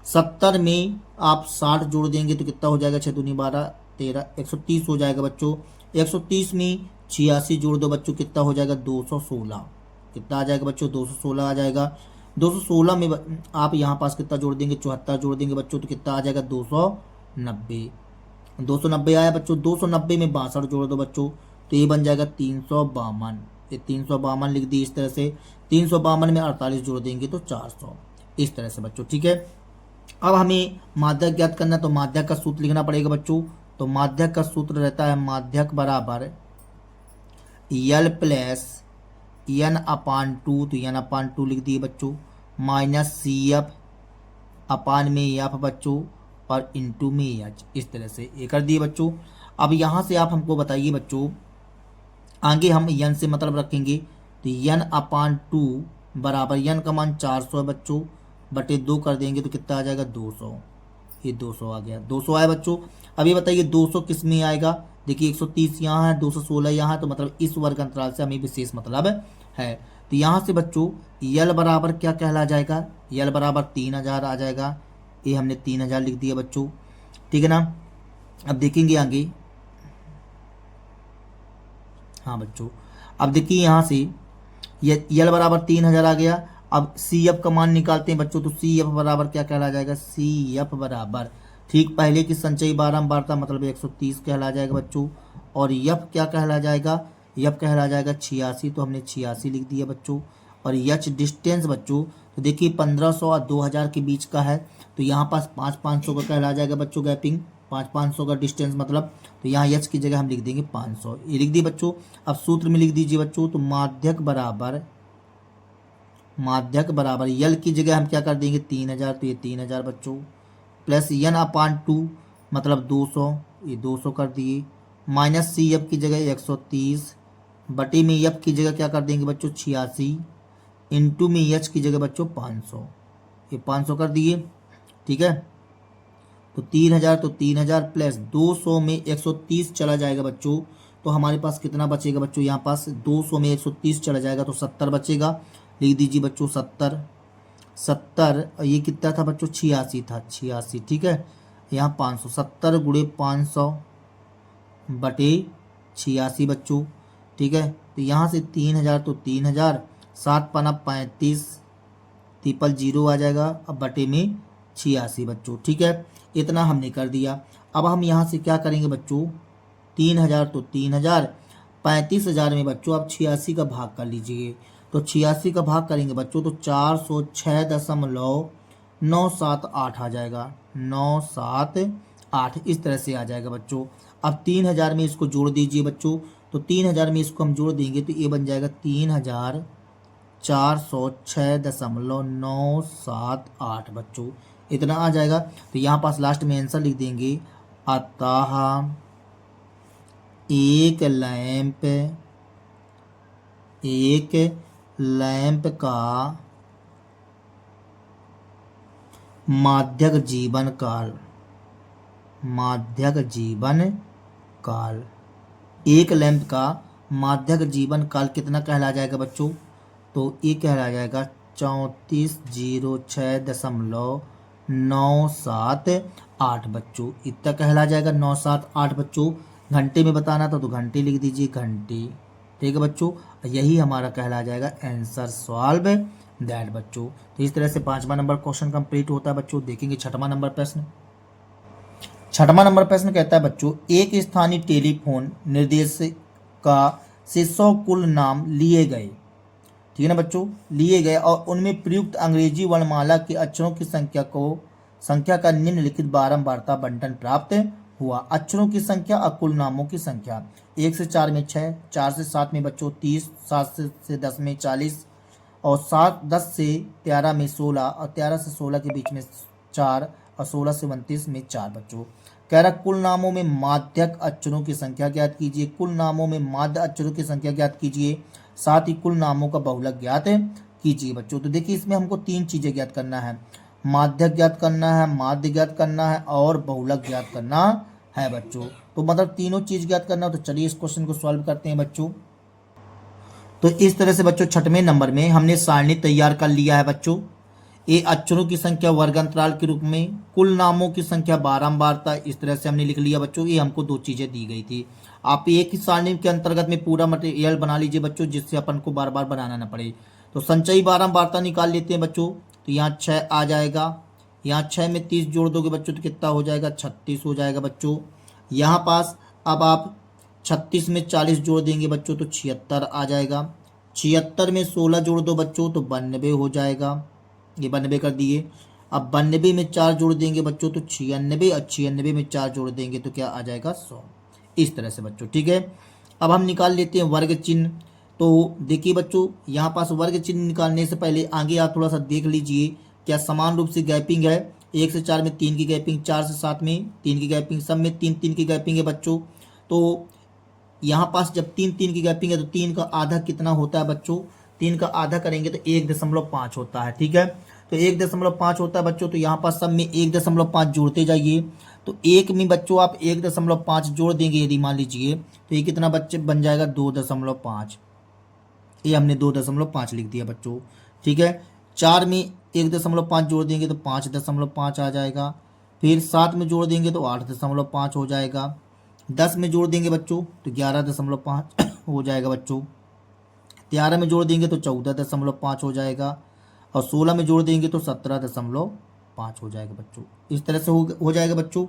70 में आप 60 जोड़ देंगे तो कितना हो जाएगा? 6 दूनी 12, 13, 130 हो जाएगा बच्चों। 130 में 86 जोड़ दो बच्चों, कितना हो जाएगा? 216। कितना आ जाएगा बच्चों? 216 आ जाएगा। 216 में आप यहाँ पास कितना जोड़ देंगे? 74 जोड़ देंगे बच्चों तो कितना आ जाएगा? 290। 290 आया बच्चों। 290 में 62 जोड़ दो बच्चों तो ये बन जाएगा 352। ये 352 लिख दी इस तरह से। 352 में 48 जोड़ देंगे तो 400, इस तरह से बच्चों। ठीक है, अब हमें माध्यक ज्ञात करना, तो माध्यक का सूत्र लिखना पड़ेगा बच्चों। तो माध्यक का सूत्र रहता है माध्यक बराबर यल प्लस एन अपान 2, तो एन अपान 2 लिख दिए बच्चों, माइनस सी एफ अपान में एफ बच्चों और इंटू में एच, इस तरह से ये कर दिए बच्चों। अब यहाँ से आप हमको बताइए बच्चों, आगे हम यन से मतलब रखेंगे तो यन अपान 2 बराबर यन का मान 400 है बच्चों, बटे 2 कर देंगे तो कितना आ जाएगा? 200। ये 200 आ गया, 200 आया बच्चों। अब ये बताइए 200 किस में आएगा? देखिए 130 यहाँ है, 216 यहाँ है, तो मतलब इस वर्ग अंतराल से हमें विशेष मतलब है। तो यहाँ से बच्चों यल बराबर क्या कहला जाएगा? यल बराबर 3000 आ जाएगा। ये हमने 3000 लिख दिया बच्चों। ठीक है ना, अब देखेंगे आगे। हाँ बच्चों, अब देखिए यहाँ से यल बराबर 3000 आ गया। अब सी एफ का मान निकालते हैं बच्चों। तो सी एफ बराबर क्या कहला जाएगा? सी एफ बराबर ठीक पहले की संचयी बारंबारता मतलब 130 कहला जाएगा बच्चों। और यफ क्या कहला जाएगा? यफ कहला जाएगा 86, तो हमने 86 लिख दिया बच्चों। और यच डिस्टेंस बच्चों, तो देखिए 1500 और 2000 के बीच का है, तो यहाँ पास 500 का कहला जाएगा बच्चों गैपिंग, 500 का डिस्टेंस मतलब। तो यहाँ यच की जगह हम लिख देंगे 500, ये लिख दिए बच्चों। अब सूत्र में लिख दीजिए बच्चों, तो माध्यक बराबर यल की जगह हम क्या कर देंगे? 3000, तो ये 3000 बच्चों, प्लस एन अपान 2 मतलब 200, ये 200 कर दिए, माइनस सी एफ की जगह 130, बटे में एफ की जगह क्या कर देंगे बच्चों? 86, इंटू में एच की जगह बच्चों 500, ये 500 कर दिए। ठीक है, तो 3000, तो 3000 प्लस 200 में 130 चला जाएगा बच्चों, तो हमारे पास कितना बचेगा बच्चों? यहाँ पास 200 में 130 चला जाएगा तो 70 बचेगा। लिख दीजिए बच्चों 70, ये कितना था बच्चों? 86 था, 86। ठीक है, यहाँ 500, 70 गुणे 500 बटे 86 बच्चों। ठीक है, तो यहाँ से 3000, तो 3000, 7 पना 35, ट्रिपल 0 आ जाएगा, अब बटे में 86 बच्चों। ठीक है, इतना हमने कर दिया। अब हम यहाँ से क्या करेंगे बच्चों? 3000, तो 3000, 35000 में बच्चों आप 86 का भाग कर लीजिए। तो 86 का भाग करेंगे बच्चों तो 406.978 आ जाएगा, 978, इस तरह से आ जाएगा बच्चों। अब 3000 में इसको जोड़ दीजिए बच्चों, तो 3000 में इसको हम जोड़ देंगे तो ये बन जाएगा 406.978 बच्चों, इतना आ जाएगा। तो यहाँ पास लास्ट में आंसर लिख देंगे, अतः एक लैंप का माध्यक जीवन काल, एक लैंप का माध्यक जीवन काल कितना कहला जाएगा बच्चों? तो ये कहला जाएगा 3406.978 बच्चों, इतना कहला जाएगा 978 बच्चों। घंटे में बताना था तो घंटे लिख दीजिए, घंटे। ठीक है बच्चों, यही हमारा कहला जाएगा आंसर सॉल्व दैट बच्चों। तो इस तरह से 5वां नंबर क्वेश्चन कंप्लीट होता है बच्चों। देखेंगे 6वां नंबर प्रश्न। 6वां नंबर प्रश्न कहता है बच्चों, एक स्थानीय टेलीफोन निर्देशक का से 100 कुल नाम लिए गए, ठीक है ना बच्चों, लिए गए और उनमें प्रयुक्त अंग्रेजी वर्णमाला के अक्षरों की संख्या का निम्नलिखित बारंबारता बंटन प्राप्त हुआ। अक्षरों की संख्या और कुल नामों की संख्या। 1 से 4 में 6, 4 से 7 में बच्चों 30, 7 से 10 में 40 और 10 से 13 में 16 और 13 से 16 के बीच में 4 और 16 से 29 में 4 बच्चों। कह रहा कुल नामों में माध्यक अक्षरों की संख्या ज्ञात कीजिए। कुल नामों में माध्य अक्षरों की संख्या ज्ञात कीजिए, साथ ही कुल नामों का बहुलक ज्ञात कीजिए बच्चों। तो देखिए इसमें हमको 3 चीजें ज्ञात करना है, माध्यक ज्ञात करना है, माध्य ज्ञात करना है और बहुलक ज्ञात करना है बच्चों। तो मतलब तीनों चीज ज्ञात करना हो। तो चलिए इस क्वेश्चन को सॉल्व करते हैं बच्चों। तो इस तरह से बच्चों 6वें नंबर में हमने सारणी तैयार कर लिया है बच्चों। ये अक्षरों की संख्या वर्ग अंतराल के रूप में, कुल नामों की संख्या बारंबारता, इस तरह से हमने लिख लिया बच्चों। ये हमको 2 चीजें दी गई थी। आप एक ही सारणी के अंतर्गत में पूरा मटेरियल बना लीजिए बच्चों, जिससे अपन को बार बार बनाना ना पड़े। तो संचयी बारंबारता निकाल लेते हैं बच्चों। तो यहाँ 6 आ जाएगा, यहाँ 6 में 30 जोड़ दोगे बच्चों तो कितना हो जाएगा? 36 हो जाएगा बच्चों। यहाँ पास अब आप 36 में 40 जोड़ देंगे बच्चों तो 76 आ जाएगा। 76 में 16 जोड़ दो बच्चों तो 92 हो जाएगा, ये 92 कर दिए। अब 92 में 4 जोड़ देंगे बच्चों तो 96 और 96 में 4 जोड़ देंगे तो क्या आ जाएगा? 100। इस तरह से बच्चों, ठीक है। अब हम निकाल लेते हैं वर्ग चिन्ह। तो देखिए बच्चों, यहाँ पास वर्ग चिन्ह निकालने से पहले आगे आप थोड़ा सा देख लीजिए, क्या समान रूप से गैपिंग है। 1 से 4 में 3 की गैपिंग, 4 से 7 में 3 की गैपिंग, सब में 3 की गैपिंग है बच्चों। तो यहाँ पास जब 3 की गैपिंग है तो 3 का आधा कितना होता है बच्चों? 3 का आधा करेंगे तो 1.5 होता है, ठीक है। तो 1.5 होता है बच्चों। तो यहाँ पास सब में 1.5 जोड़ते जाइए। तो 1 में बच्चों आप 1.5 जोड़ देंगे यदि मान लीजिए, तो ये कितना बच्चे बन जाएगा? 2.5। ये हमने 2.5 लिख दिया बच्चों, ठीक है। 4 में 1.5 जोड़ देंगे तो 5.5 आ जाएगा। फिर 7 में जोड़ देंगे तो 8.5 हो जाएगा। 10 में जोड़ देंगे बच्चों तो 11.5 हो जाएगा बच्चों। 13 में जोड़ देंगे तो 14.5 हो जाएगा और 16 में जोड़ देंगे तो 17.5 हो जाएगा बच्चों। इस तरह से हो जाएगा बच्चों।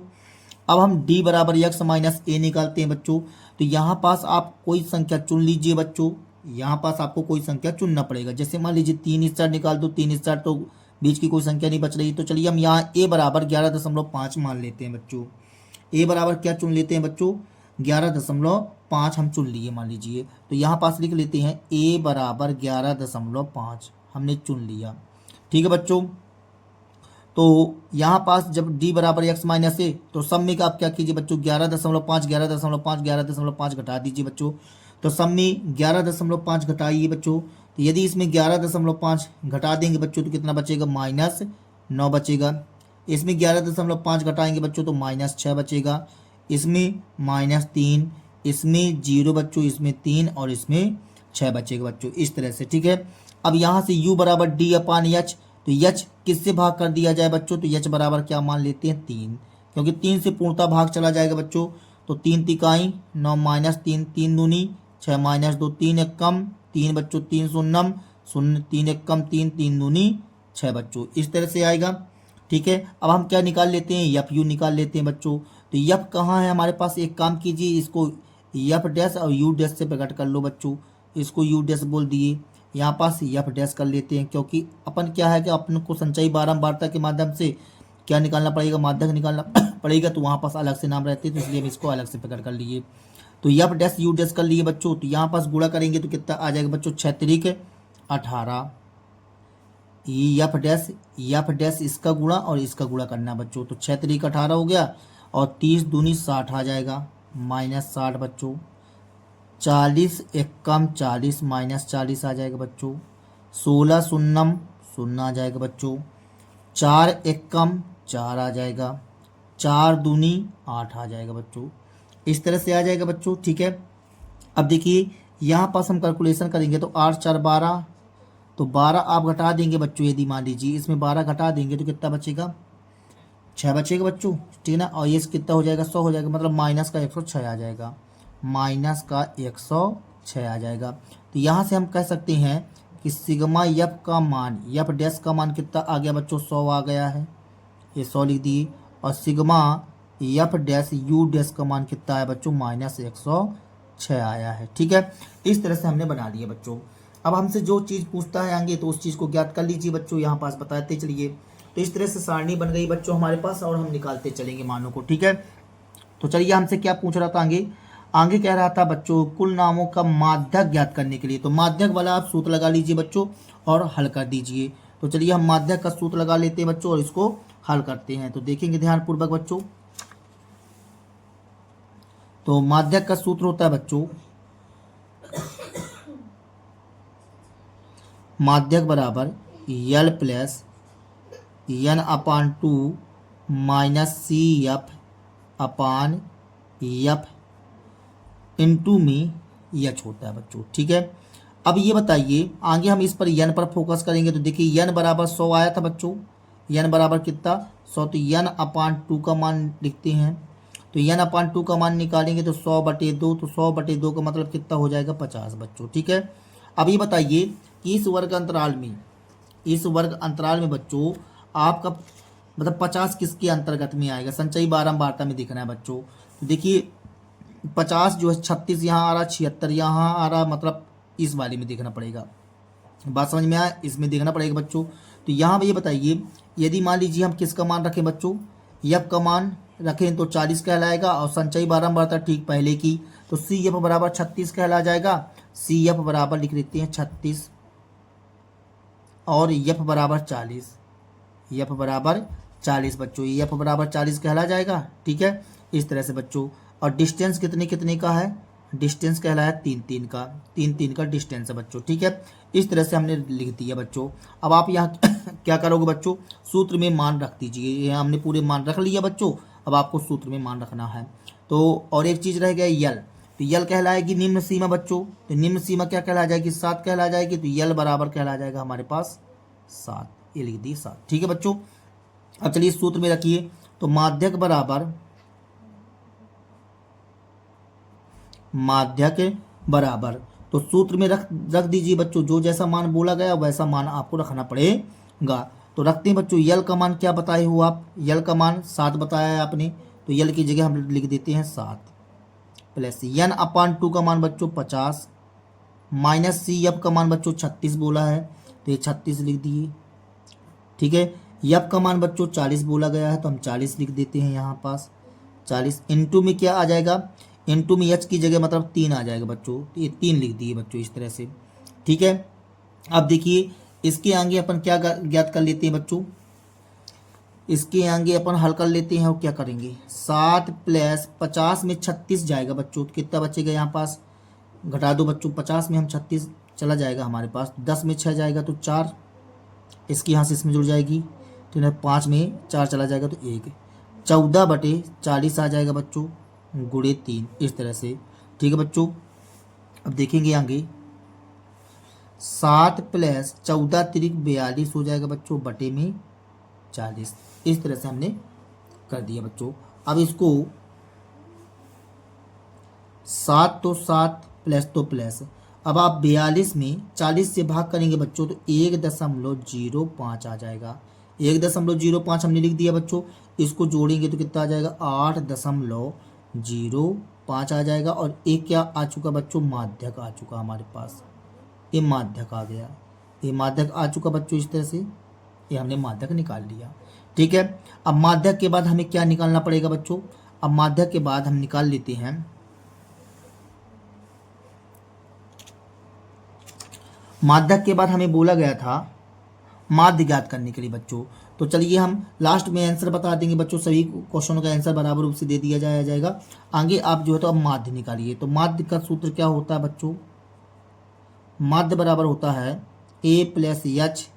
अब हम d बराबर x माइनस a निकालते हैं बच्चों। तो यहाँ पास आप कोई संख्या चुन लीजिए बच्चों। यहाँ पास आपको कोई संख्या चुनना पड़ेगा। जैसे मान लीजिए 3 इस साइड निकाल दो, 3 इस साइड, तो बीच की कोई संख्या नहीं बच रही। तो चलिए हम यहाँ a बराबर 11.5 मान लेते हैं बच्चों। a बराबर क्या चुन लेते हैं बच्चों? 11.5 हम चुन लिए मान लीजिए। तो यहाँ पास लिख लेते हैं a बराबर 11.5 हमने चुन लिया, ठीक है बच्चों। तो यहाँ पास जब d बराबर x माइनस ए, तो सब में आप क्या कीजिए बच्चों? 11.5 घटा दीजिए बच्चों। तो सब में 11.5 घटाइए बच्चों। तो यदि इसमें 11.5 घटा देंगे बच्चों तो कितना बचेगा? -9 बचेगा। इसमें 11.5 घटाएंगे बच्चों तो -6 बचेगा। इसमें -3, इसमें 0 बच्चों, इसमें 3 और इसमें 6 बचेगा बच्चों। इस तरह से, ठीक है। अब यहाँ से u बराबर d अपान एच, तो h किससे भाग कर दिया जाए बच्चों? तो h बराबर क्या मान लेते हैं? 3, क्योंकि 3 से पूर्णता भाग चला जाएगा बच्चों। तो 3 तिकाई 9 -3, 3 दूनी 6 -2, 3 एक कम 3 बच्चों, 3 शून्यम 0, 3 एक कम 3, 3 दूनी 6 बच्चों। इस तरह से आएगा, ठीक है। अब हम क्या निकाल लेते हैं? यफ यू निकाल लेते हैं बच्चों। तो यफ कहाँ है हमारे पास? एक काम कीजिए, इसको यफ डैश और यू डैश से प्रकट कर लो बच्चों। इसको यू डैश बोल दिए, यहाँ पास यफ डैश कर लेते हैं, क्योंकि अपन क्या है कि अपन को संचयी बारंबारता के माध्यम से क्या निकालना पड़ेगा? माध्यक निकालना पड़ेगा। तो वहाँ पास अलग से नाम रहते हैं, तो इसलिए हम इसको अलग से प्रकट कर लिए। तो यफ डैश यू डैश कर लिए बच्चों। तो यहाँ पास गुणा करेंगे तो कितना आ जाएगा बच्चों? 6 त्रिक 18, एफ डैश इसका गुणा और इसका गुणा करना है बच्चों। तो 6 3 18 हो गया और 30 दूनी 60 आ जाएगा, -60 बच्चों। 40 एकम 40 -40 आ जाएगा बच्चों। 16 शून्यम 0 आ जाएगा बच्चों। 4 एकम 4 आ जाएगा। 4 दूनी 8 आ जाएगा बच्चों। इस तरह से आ जाएगा बच्चों, ठीक है। अब देखिए यहाँ पास हम कैलकुलेशन करेंगे तो 8 4 12, तो 12 आप घटा देंगे बच्चों। यदि मान लीजिए इसमें 12 घटा देंगे तो कितना बचेगा, 6 बचेगा बच्चों, ठीक है ना। और ये कितना हो जाएगा, 100 हो जाएगा, मतलब माइनस का 106 आ जाएगा, माइनस का 106 आ जाएगा। तो यहाँ से हम कह सकते हैं कि सिग्मा एफ का मान, एफ डैश का मान कितना आ गया बच्चों, 100 आ गया है, ये 100 लिख दिए। और sigma F dash you dash का मान कितना है बच्चों, -106 आया है, ठीक है। इस तरह से हमने बना लिया बच्चों। अब हमसे जो चीज़ पूछता है आगे तो उस चीज़ को ज्ञात कर लीजिए बच्चों, यहाँ पास बताते चलिए। तो इस तरह से सारणी बन गई बच्चों हमारे पास और हम निकालते चलेंगे मानों को, ठीक है। तो चलिए हमसे क्या पूछ रहा था आगे, आगे कह रहा था बच्चों कुल नामों का माध्यक ज्ञात करने के लिए। तो माध्यक वाला आप सूत्र लगा लीजिए बच्चों और हल कर दीजिए। तो चलिए हम माध्यक का सूत्र लगा लेते हैं बच्चों और इसको हल करते हैं। तो देखेंगे ध्यानपूर्वक बच्चों। तो माध्यक का सूत्र होता है बच्चों, माध्यक बराबर यल प्लस एन अपान 2 minus C F upon F into में एच होता है बच्चों, ठीक है। अब ये बताइए आगे हम इस पर यन पर फोकस करेंगे। तो देखिए यन बराबर 100 आया था बच्चों, यन बराबर कितना 100, तो यन अपान 2 का मान लिखते हैं। तो यन अपान 2 का मान निकालेंगे तो 100/2, तो 100/2 का मतलब कितना हो जाएगा 50 बच्चों, ठीक है। अब ये बताइए कि इस वर्ग अंतराल में, इस वर्ग अंतराल में बच्चों आपका मतलब 50 किसके अंतर्गत में आएगा, संचयी बारंबारता में देखना है बच्चों। तो देखिए 50 जो है 36 यहाँ आ रहा, 76 यहाँ आ रहा, मतलब इस वाले में देखना पड़ेगा। बात समझ में आया, इसमें देखना पड़ेगा बच्चों। तो यहाँ ये बताइए यदि मान लीजिए हम किसका मान रखें बच्चों, एफ का मान रखें तो 40 कहलाएगा और संचयी बारंबारता ठीक पहले की, तो सी एफ बराबर 36 कहला जाएगा। सी एफ बराबर लिख देते हैं 36 और एफ बराबर 40, एफ बराबर 40 बच्चों, एफ बराबर 40 कहला जाएगा, ठीक है। इस तरह से बच्चों, और डिस्टेंस कितने कितने का है, डिस्टेंस कहलाया 3 3 का, 3 3 का डिस्टेंस है बच्चों, ठीक है। इस तरह से हमने लिख दिया बच्चों। अब आप यहाँ क्या करोगे बच्चों, सूत्र में मान रख दीजिए। ये हमने पूरे मान रख लिया बच्चों, अब आपको सूत्र में मान रखना है। तो और एक चीज़ रह गया यल, तो यल कहलाएगी निम्न सीमा बच्चों। तो निम्न सीमा क्या कहला जाएगी, 7 कहला जाएगी। तो यल बराबर कहला जाएगा हमारे पास 7, ये लिख दी 7, ठीक है बच्चों। अब चलिए सूत्र में रखिए, तो माध्यक बराबर, माध्यक बराबर, तो सूत्र में रख दीजिए बच्चों, जो जैसा मान बोला गया वैसा मान आपको रखना पड़ेगा। तो रखते हैं बच्चों, यल का मान क्या बताए हो आप, यल का मान 7 बताया है आपने, तो यल की जगह हम लिख देते हैं 7 प्लस एन अपान 2 का मान बच्चों 50 माइनस सी एफ का मान बच्चों 36 बोला है, तो ये 36 लिख दिए, ठीक है। एफ का मान बच्चों 40 बोला गया है तो हम 40 लिख देते हैं यहाँ पास 40। इंटू में क्या आ जाएगा, इंटू में एच की जगह मतलब 3 आ जाएगा बच्चों, तो ये 3 लिख दिए बच्चों इस तरह से, ठीक है। अब देखिए इसके आगे अपन क्या ज्ञात कर लेते हैं बच्चों, इसके आगे अपन हल कर लेते हैं और क्या करेंगे, 7 प्लस 50 में 36 जाएगा बच्चों, तो कितना बचेगा यहाँ पास, घटा दो बच्चों, 50 में हम 36 चला जाएगा हमारे पास, 10 में 6 जाएगा तो 4, इसकी यहाँ से इसमें जुड़ जाएगी, ठीक है। 5 में 4 चला जाएगा तो 1, 14/40 आ जाएगा बच्चों, गुणे 3, इस तरह से, ठीक है बच्चों। अब देखेंगे आगे 7 प्लस 14 तिरिक 42 हो जाएगा बच्चों, बटे में 40, इस तरह से हमने कर दिया बच्चों। अब इसको 7 तो 7 प्लस तो प्लस, अब आप 42 में 40 से भाग करेंगे बच्चों तो 1.05 आ जाएगा, 1.05 हमने लिख दिया बच्चों। इसको जोड़ेंगे तो कितना आ जाएगा, 8.05 आ जाएगा। और एक क्या आ चुका बच्चों, माध्यक आ चुका हमारे पास, ये माध्यक आ गया, ये माध्यक आ चुका बच्चों। इस तरह से ये हमने माध्यक निकाल लिया, ठीक है। अब माध्यक के बाद हमें क्या निकालना पड़ेगा बच्चों, अब माध्यक के बाद हम निकाल लेते हैं माध्यक के बाद हमें बोला गया था माध्य ज्ञात करने के लिए बच्चों। तो चलिए हम लास्ट में आंसर बता देंगे बच्चों, सभी क्वेश्चनों का आंसर बराबर रूप से दे दिया जाएगा। आगे आप जो है तो अब माध्य निकालिए। तो माध्य का सूत्र क्या होता है बच्चों, माध्य बराबर होता है A plus H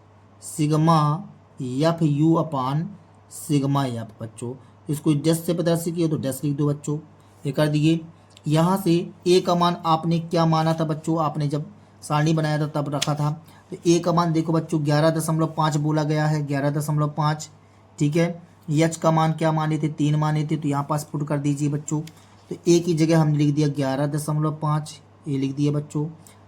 sigma F U upon sigma F बच्चों। इसको डैश से प्रदर्शित किया तो डैश लिख दो बच्चों, ये कर दिए। यहाँ से ए का मान आपने क्या माना था बच्चों, आपने जब सारणी बनाया था तब रखा था। तो ए का मान देखो बच्चों 11.5 बोला गया है, 11.5, ठीक है। एच का मान क्या माने थे, 3 माने थे, तो यहाँ पास पुट कर दीजिए बच्चों। तो ए की जगह हमने लिख दिया 11.5, ये लिख दिया बच्चों।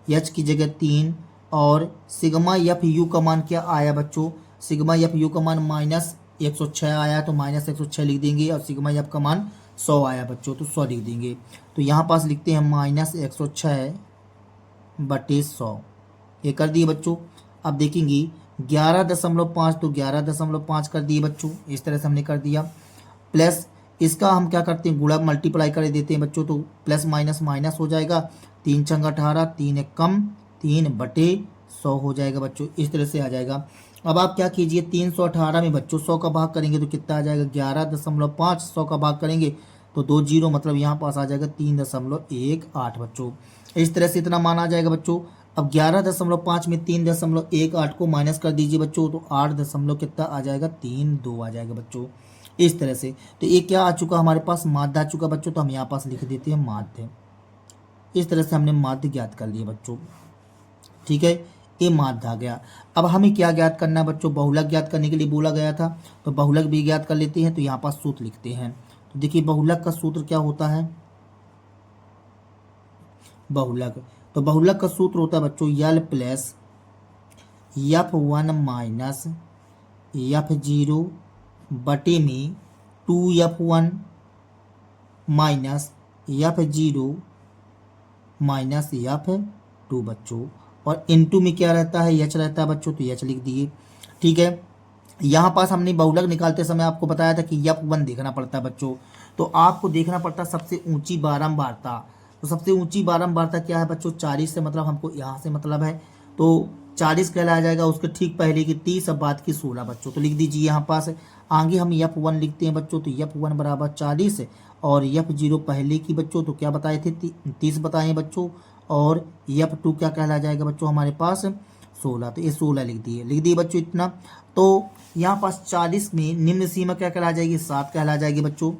एच की जगह 3 और सिग्मा एफ यू का मान क्या आया बच्चों, सिग्मा एफ यू का मान -106 आया, तो -106 लिख देंगे। और सिग्मा एफ का मान 100 आया बच्चों, तो 100 लिख देंगे। तो यहाँ पास लिखते हैं -106/100, ये कर दिए बच्चों। अब देखेंगे 11.5 तो 11.5 कर दिए बच्चों, इस तरह से हमने कर दिया। प्लस इसका हम क्या करते हैं, गुणा मल्टीप्लाई कर देते हैं बच्चों, तो प्लस माइनस माइनस हो जाएगा। 3 छंग 18, 3 एक कम, 3/100 हो जाएगा बच्चों, इस तरह से आ जाएगा। अब आप क्या कीजिए, 318 में बच्चों 100 का भाग करेंगे तो कितना आ जाएगा, 11.5, 100 का भाग करेंगे तो 2 जीरो, मतलब यहाँ पास आ जाएगा 3.18 बच्चों। इस तरह से इतना मान आ जाएगा बच्चों। अब 11.5 में 3.18 को माइनस कर दीजिए बच्चों, तो 8 दशमलव कितना आ जाएगा, 3.2 आ जाएगा बच्चों, इस तरह से। तो ये क्या आ चुका हमारे पास, माध्य आ चुका बच्चों। तो हम यहाँ पास लिख देते हैं माध्य। इस तरह से हमने माध्य ज्ञात कर लिया बच्चों, ठीक है, ये माध्य आ गया। अब हमें क्या ज्ञात करना है बच्चों, बहुलक ज्ञात करने के लिए बोला गया था, तो बहुलक भी ज्ञात कर लेते हैं। तो यहाँ पास सूत्र लिखते हैं। तो देखिए बहुलक का सूत्र क्या होता है, बहुलक, तो बहुलक का सूत्र होता है बच्चों L plus F1 minus F0 बटे में 2F1 minus F0 minus F2 बच्चों। और इनटू में क्या रहता है, एच रहता है बच्चों, तो एच लिख दिए, ठीक है। यहाँ पास हमने बहुलक निकालते समय आपको बताया था कि F1 देखना पड़ता है बच्चों। तो आपको देखना पड़ता है सबसे ऊंची बारंबारता। तो सबसे ऊंची बारंबारता क्या है बच्चों, 40 से मतलब हमको यहाँ से मतलब है, तो 40 कहलाया जाएगा। उसके ठीक पहले की 30 अब बाद की 16 बच्चों, तो लिख दीजिए यहाँ पास। आगे हम F1 लिखते हैं बच्चों, तो F1 बराबर 40 और F0 पहले की बच्चों तो क्या बताए थे, 30 बताए बच्चों। और F2 क्या कहला जाएगा बच्चों हमारे पास 16, तो ये 16 लिख दिए बच्चों इतना। तो यहाँ पास 40 में निम्न सीमा क्या कहला जाएगी, 7 कहला जाएगी बच्चों।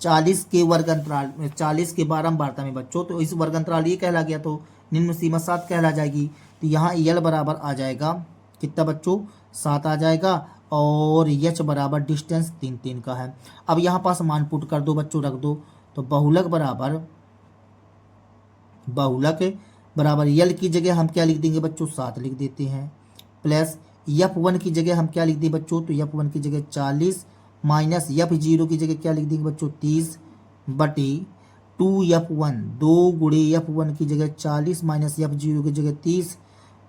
40 के वर्ग अंतराल में, 40 के बारंबारता में बच्चों, तो इस वर्ग अंतराल ये कहला गया, तो निम्न सीमा 7 कहला जाएगी। तो यहाँ यल बराबर आ जाएगा कितना बच्चों, 7 आ जाएगा। और एच बराबर डिस्टेंस 3 का है। अब यहाँ पास मान पुट कर दो बच्चों, रख दो। तो बहुलक बराबर यल की जगह हम क्या लिख देंगे बच्चों, 7 लिख देते हैं। प्लस F1 की जगह हम क्या लिख दें बच्चों, तो F1 की जगह 40 माइनस F0 की जगह क्या लिख देंगे बच्चों, 30 बटे 2F1, 2 गुणे F1 की जगह 40 माइनस F0 की जगह 30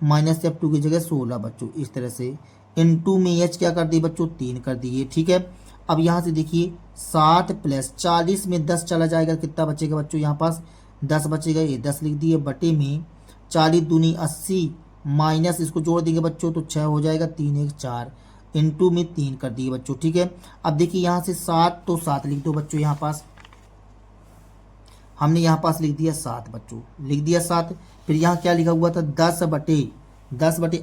माइनस F2 की जगह 16 बच्चों, इस तरह से। इनटू में एच क्या कर दिए बच्चों, 3 कर दिए, ठीक है। अब यहाँ से देखिए 7 प्लस 40 में 10 चला जाएगा, कितना बचेगा बच्चों, यहाँ पास 10 बचेगा, ये 10 लिख दिए बटे में 40 दूनी 80 माइनस इसको जोड़ देंगे बच्चों तो 6 हो जाएगा, 3 1 4 इनटू में 3 कर दिए बच्चों, ठीक है। अब देखिए यहाँ से 7 तो 7 लिख दो बच्चों, यहाँ पास हमने यहाँ पास लिख दिया 7 बच्चों, लिख दिया 7। फिर यहाँ क्या लिखा हुआ था, 10 बटे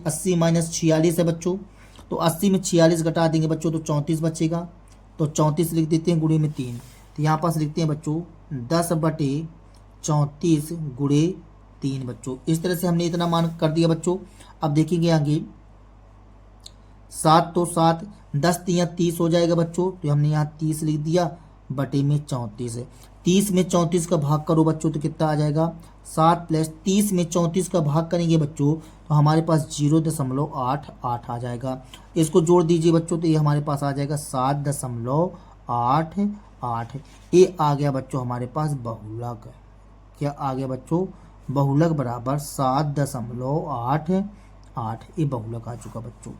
80 माइनस 46 है बच्चों। तो 80 में 46 घटा देंगे बच्चों तो 34 बचेगा, तो 34 लिख देते हैं गुणे में 3। तो यहाँ पास लिखते हैं बच्चों 10 बटे 34 गुणे 3 बच्चों। इस तरह से हमने इतना मान कर दिया बच्चों। अब देखेंगे आगे 7 तो 7, 10 3 30 हो जाएगा बच्चों, तो हमने यहाँ 30 लिख दिया बटे में 34 है। 30 में 34 का भाग करो बच्चों तो कितना आ जाएगा, 7 प्लस 30 में 34 का भाग करेंगे बच्चों तो हमारे पास 0.88 आ जाएगा। इसको जोड़ दीजिए बच्चों तो ये हमारे पास आ जाएगा 7.88। ये आ गया बच्चों हमारे पास बहुलक। क्या आ गया बच्चों, बहुलक बराबर 7.88, ये बहुलक आ चुका बच्चों,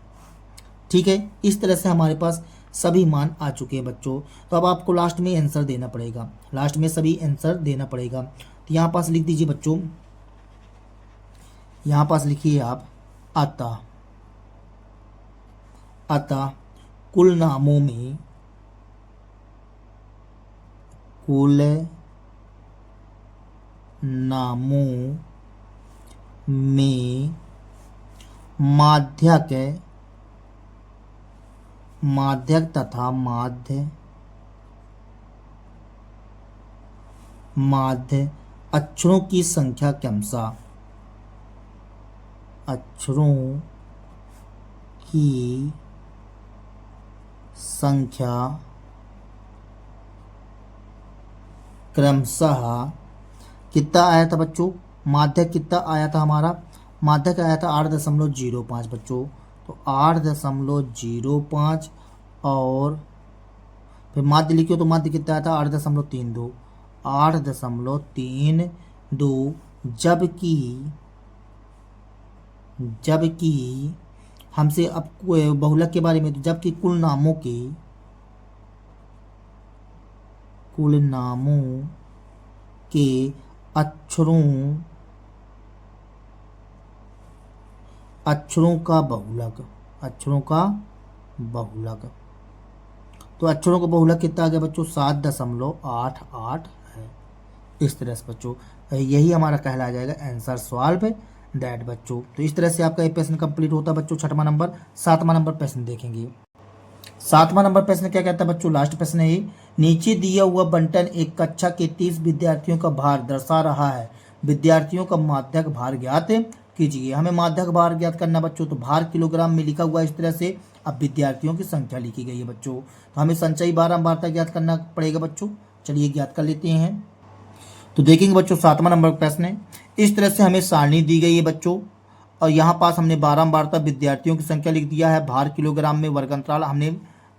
ठीक है। इस तरह से हमारे पास सभी मान आ चुके हैं बच्चों। तो अब आपको लास्ट में आंसर देना पड़ेगा, लास्ट में सभी आंसर देना पड़ेगा। तो यहाँ पास लिख दीजिए बच्चों, यहाँ पास लिखिए आप अतः अतः कुल नामों में कुल नामों में माध्यक माध्यक तथा माध्य अक्षरों की संख्या क्रमशः अक्षरों की संख्या क्रमशः कितना आया था बच्चों? माध्यक कितना आया था हमारा? माध्यक आया था 8.05 बच्चों। तो 8.05 और फिर माध्य लिखियो तो माध्य कितना आया था? 8.32 8.32 जबकि हमसे अब बहुलक के बारे में, तो जबकि कुल नामों के अक्षरों का बहुलक तो अक्षरों का बहुलक कितना आ गया बच्चों? 7.88 है। इस तरह से बच्चों यही हमारा कहला जाएगा आंसर सॉल्व दैट बच्चों। तो इस तरह से आपका ये प्रश्न कंप्लीट होता है बच्चों। 6वां नंबर। 7वां नंबर प्रश्न देखेंगे। 7वां नंबर प्रश्न क्या कहता है बच्चों? लास्ट प्रश्न है ये। नीचे दिया हुआ बंटन एक कक्षा के 30 विद्यार्थियों का भार दर्शा रहा है। विद्यार्थियों का माध्यक भार ज्ञात कीजिए। हमें माध्यक भार ज्ञात करना बच्चों। तो भार किलोग्राम में लिखा हुआ इस तरह से। अब विद्यार्थियों की संख्या लिखी गई है बच्चों। तो हमें संचयी बारंबारता ज्ञात करना पड़ेगा बच्चों। चलिए ज्ञात कर लेते हैं। तो देखेंगे बच्चों 7वां नंबर प्रश्न है। इस तरह से हमें सारणी दी गई है बच्चों, और यहाँ पास हमने बारंबारता विद्यार्थियों की संख्या लिख दिया है। भार किलोग्राम में वर्गांतराल हमने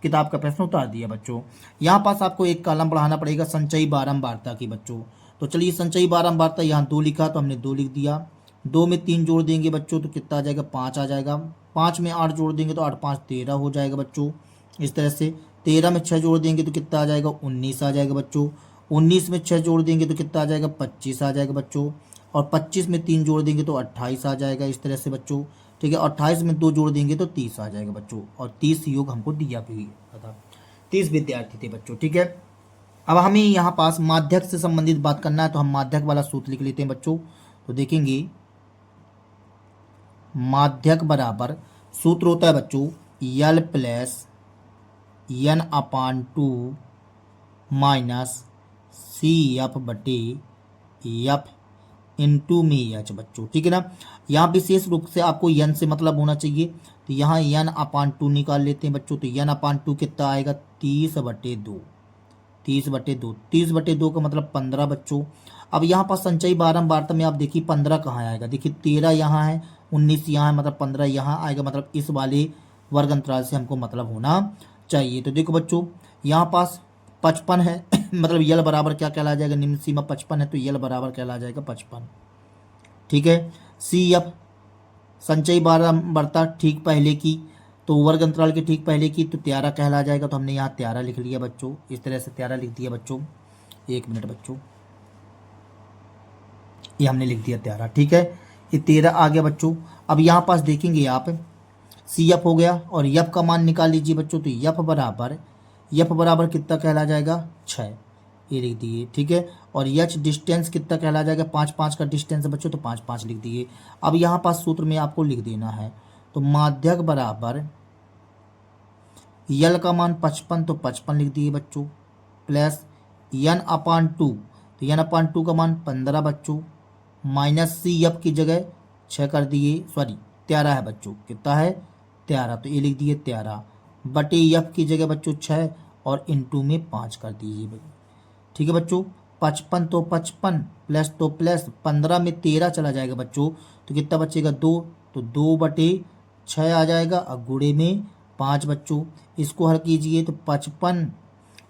किताब का प्रश्न उतार दिया बच्चों। यहाँ पास आपको एक कॉलम बढ़ाना पड़ेगा संचयी बारंबारता की बच्चों। तो चलिए संचयी बारंबारता यहाँ 2 लिखा तो हमने 2 लिख दिया। 2 में 3 जोड़ देंगे बच्चों तो कितना आ जाएगा? 5 आ जाएगा। 5 में 8 जोड़ देंगे तो 8 5 13 हो जाएगा बच्चों। इस तरह से 13 में 6 जोड़ देंगे तो कितना आ जाएगा? 19 आ जाएगा बच्चों। 19 में 6 जोड़ देंगे तो कितना आ जाएगा? 25 आ जाएगा बच्चों। और 25 में 3 जोड़ देंगे तो 28 आ जाएगा। इस तरह से बच्चों ठीक है। 28 में 2 जोड़ देंगे तो 30 आ जाएगा बच्चों। और 30 योग हमको दिया भी था। 30 विद्यार्थी थे बच्चों। ठीक है। अब हमें यहाँ पास माध्यक से संबंधित बात करना है, तो हम माध्यक वाला सूत्र लिख लेते हैं बच्चों। तो देखेंगे माध्यक बराबर सूत्र होता है बच्चों L plus N/2 minus CF बटे F इंटू में H बच्चों। ठीक है ना। यहाँ विशेष रूप से आपको n से मतलब होना चाहिए, तो यहाँ N/2 निकाल लेते हैं बच्चों। तो N/2 कितना आएगा? 30/2। 30/2 का मतलब 15 बच्चों। अब यहाँ पर संचयी बारंबारता में आप देखिए 15 कहाँ आएगा? देखिए 13 यहाँ है, 19 यहाँ है, मतलब 15 यहाँ आएगा। मतलब इस वाले वर्ग अंतराल से हमको मतलब होना चाहिए। तो देखो बच्चों यहाँ पास 55 है मतलब यल बराबर क्या कहला जाएगा? निम्न सीमा 55 है, तो यल बराबर कहला जाएगा 55। ठीक है। CF संचयी बारंबारता ठीक पहले की, तो वर्ग अंतराल के ठीक पहले की, तो 13 कहला जाएगा। तो हमने यहाँ 13 लिख लिया बच्चों। इस तरह से 13 लिख दिया बच्चों। 1 मिनट बच्चों, ये हमने लिख दिया 13। ठीक है। ये 13 आ गया बच्चों। अब यहाँ पास देखेंगे आप CF हो गया और यफ का मान निकाल लीजिए बच्चों। तो यफ बराबर कितना कहला जाएगा? 6। ये लिख दिए। ठीक है। और H डिस्टेंस कितना कहला जाएगा? 5 का डिस्टेंस है बच्चों, तो 5 लिख दिए। अब यहाँ पास सूत्र में आपको लिख देना है। तो माध्यक बराबर यल का मान 55, तो 55 लिख दिए बच्चों, प्लस N/2, तो N/2 का मान 15 बच्चों, माइनस CF की जगह 6 कर दिए, सॉरी 13 है बच्चों। कितना है? 13। तो ये लिख दिए 13 बटे F की जगह बच्चों 6 और इंटू में 5 कर दीजिए। ठीक है बच्चों। 55 तो 55 प्लस तो प्लस, 15 में 13 चला जाएगा बच्चों, तो कितना बचेगा? 2। तो 2/6 आ जाएगा और गुणे में 5 बच्चों। इसको हल कीजिए तो 55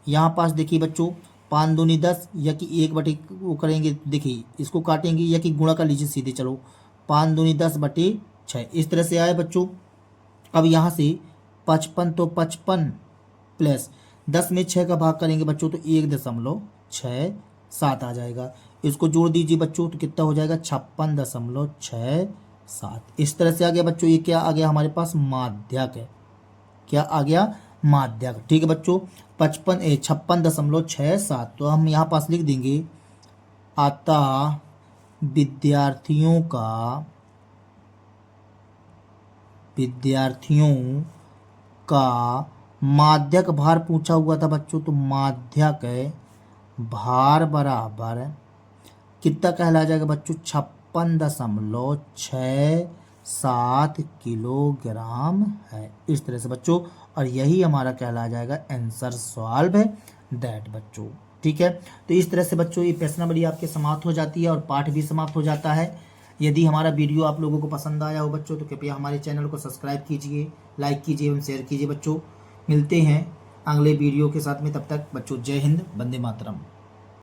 यहाँ पास देखिए बच्चों 5 दूनी 10, या कि 1 बटे वो करेंगे, देखिए इसको काटेंगे या कि गुणा कर लीजिए सीधे। चलो 5 दूनी 10/6 इस तरह से आए बच्चों। अब यहाँ से 55 तो 55 प्लस 10 में 6 का भाग करेंगे बच्चों, तो 1.67 आ जाएगा। इसको जोड़ दीजिए बच्चों, तो कितना हो जाएगा? 56.67 7। इस तरह से आ गया बच्चों, ये क्या आ गया हमारे पास, माध्यक है। क्या आ गया, माध्यक। ठीक है बच्चों, 56.67। तो हम यहाँ पास लिख देंगे, अतः विद्यार्थियों का माध्यक भार पूछा हुआ था बच्चों, तो माध्यक भार बराबर कितना कहला जाएगा बच्चों, 56.67 किलोग्राम है। इस तरह से बच्चों, और यही हमारा कहला जाएगा आंसर सॉल्व दैट बच्चों। ठीक है, तो इस तरह से बच्चों ये प्रश्नावली आपके समाप्त हो जाती है और पाठ भी समाप्त हो जाता है। यदि हमारा वीडियो आप लोगों को पसंद आया हो बच्चों, तो कृपया हमारे चैनल को सब्सक्राइब कीजिए, लाइक कीजिए एवं शेयर कीजिए बच्चों। मिलते हैं अगले वीडियो के साथ में, तब तक बच्चों जय हिंद, वंदे मातरम।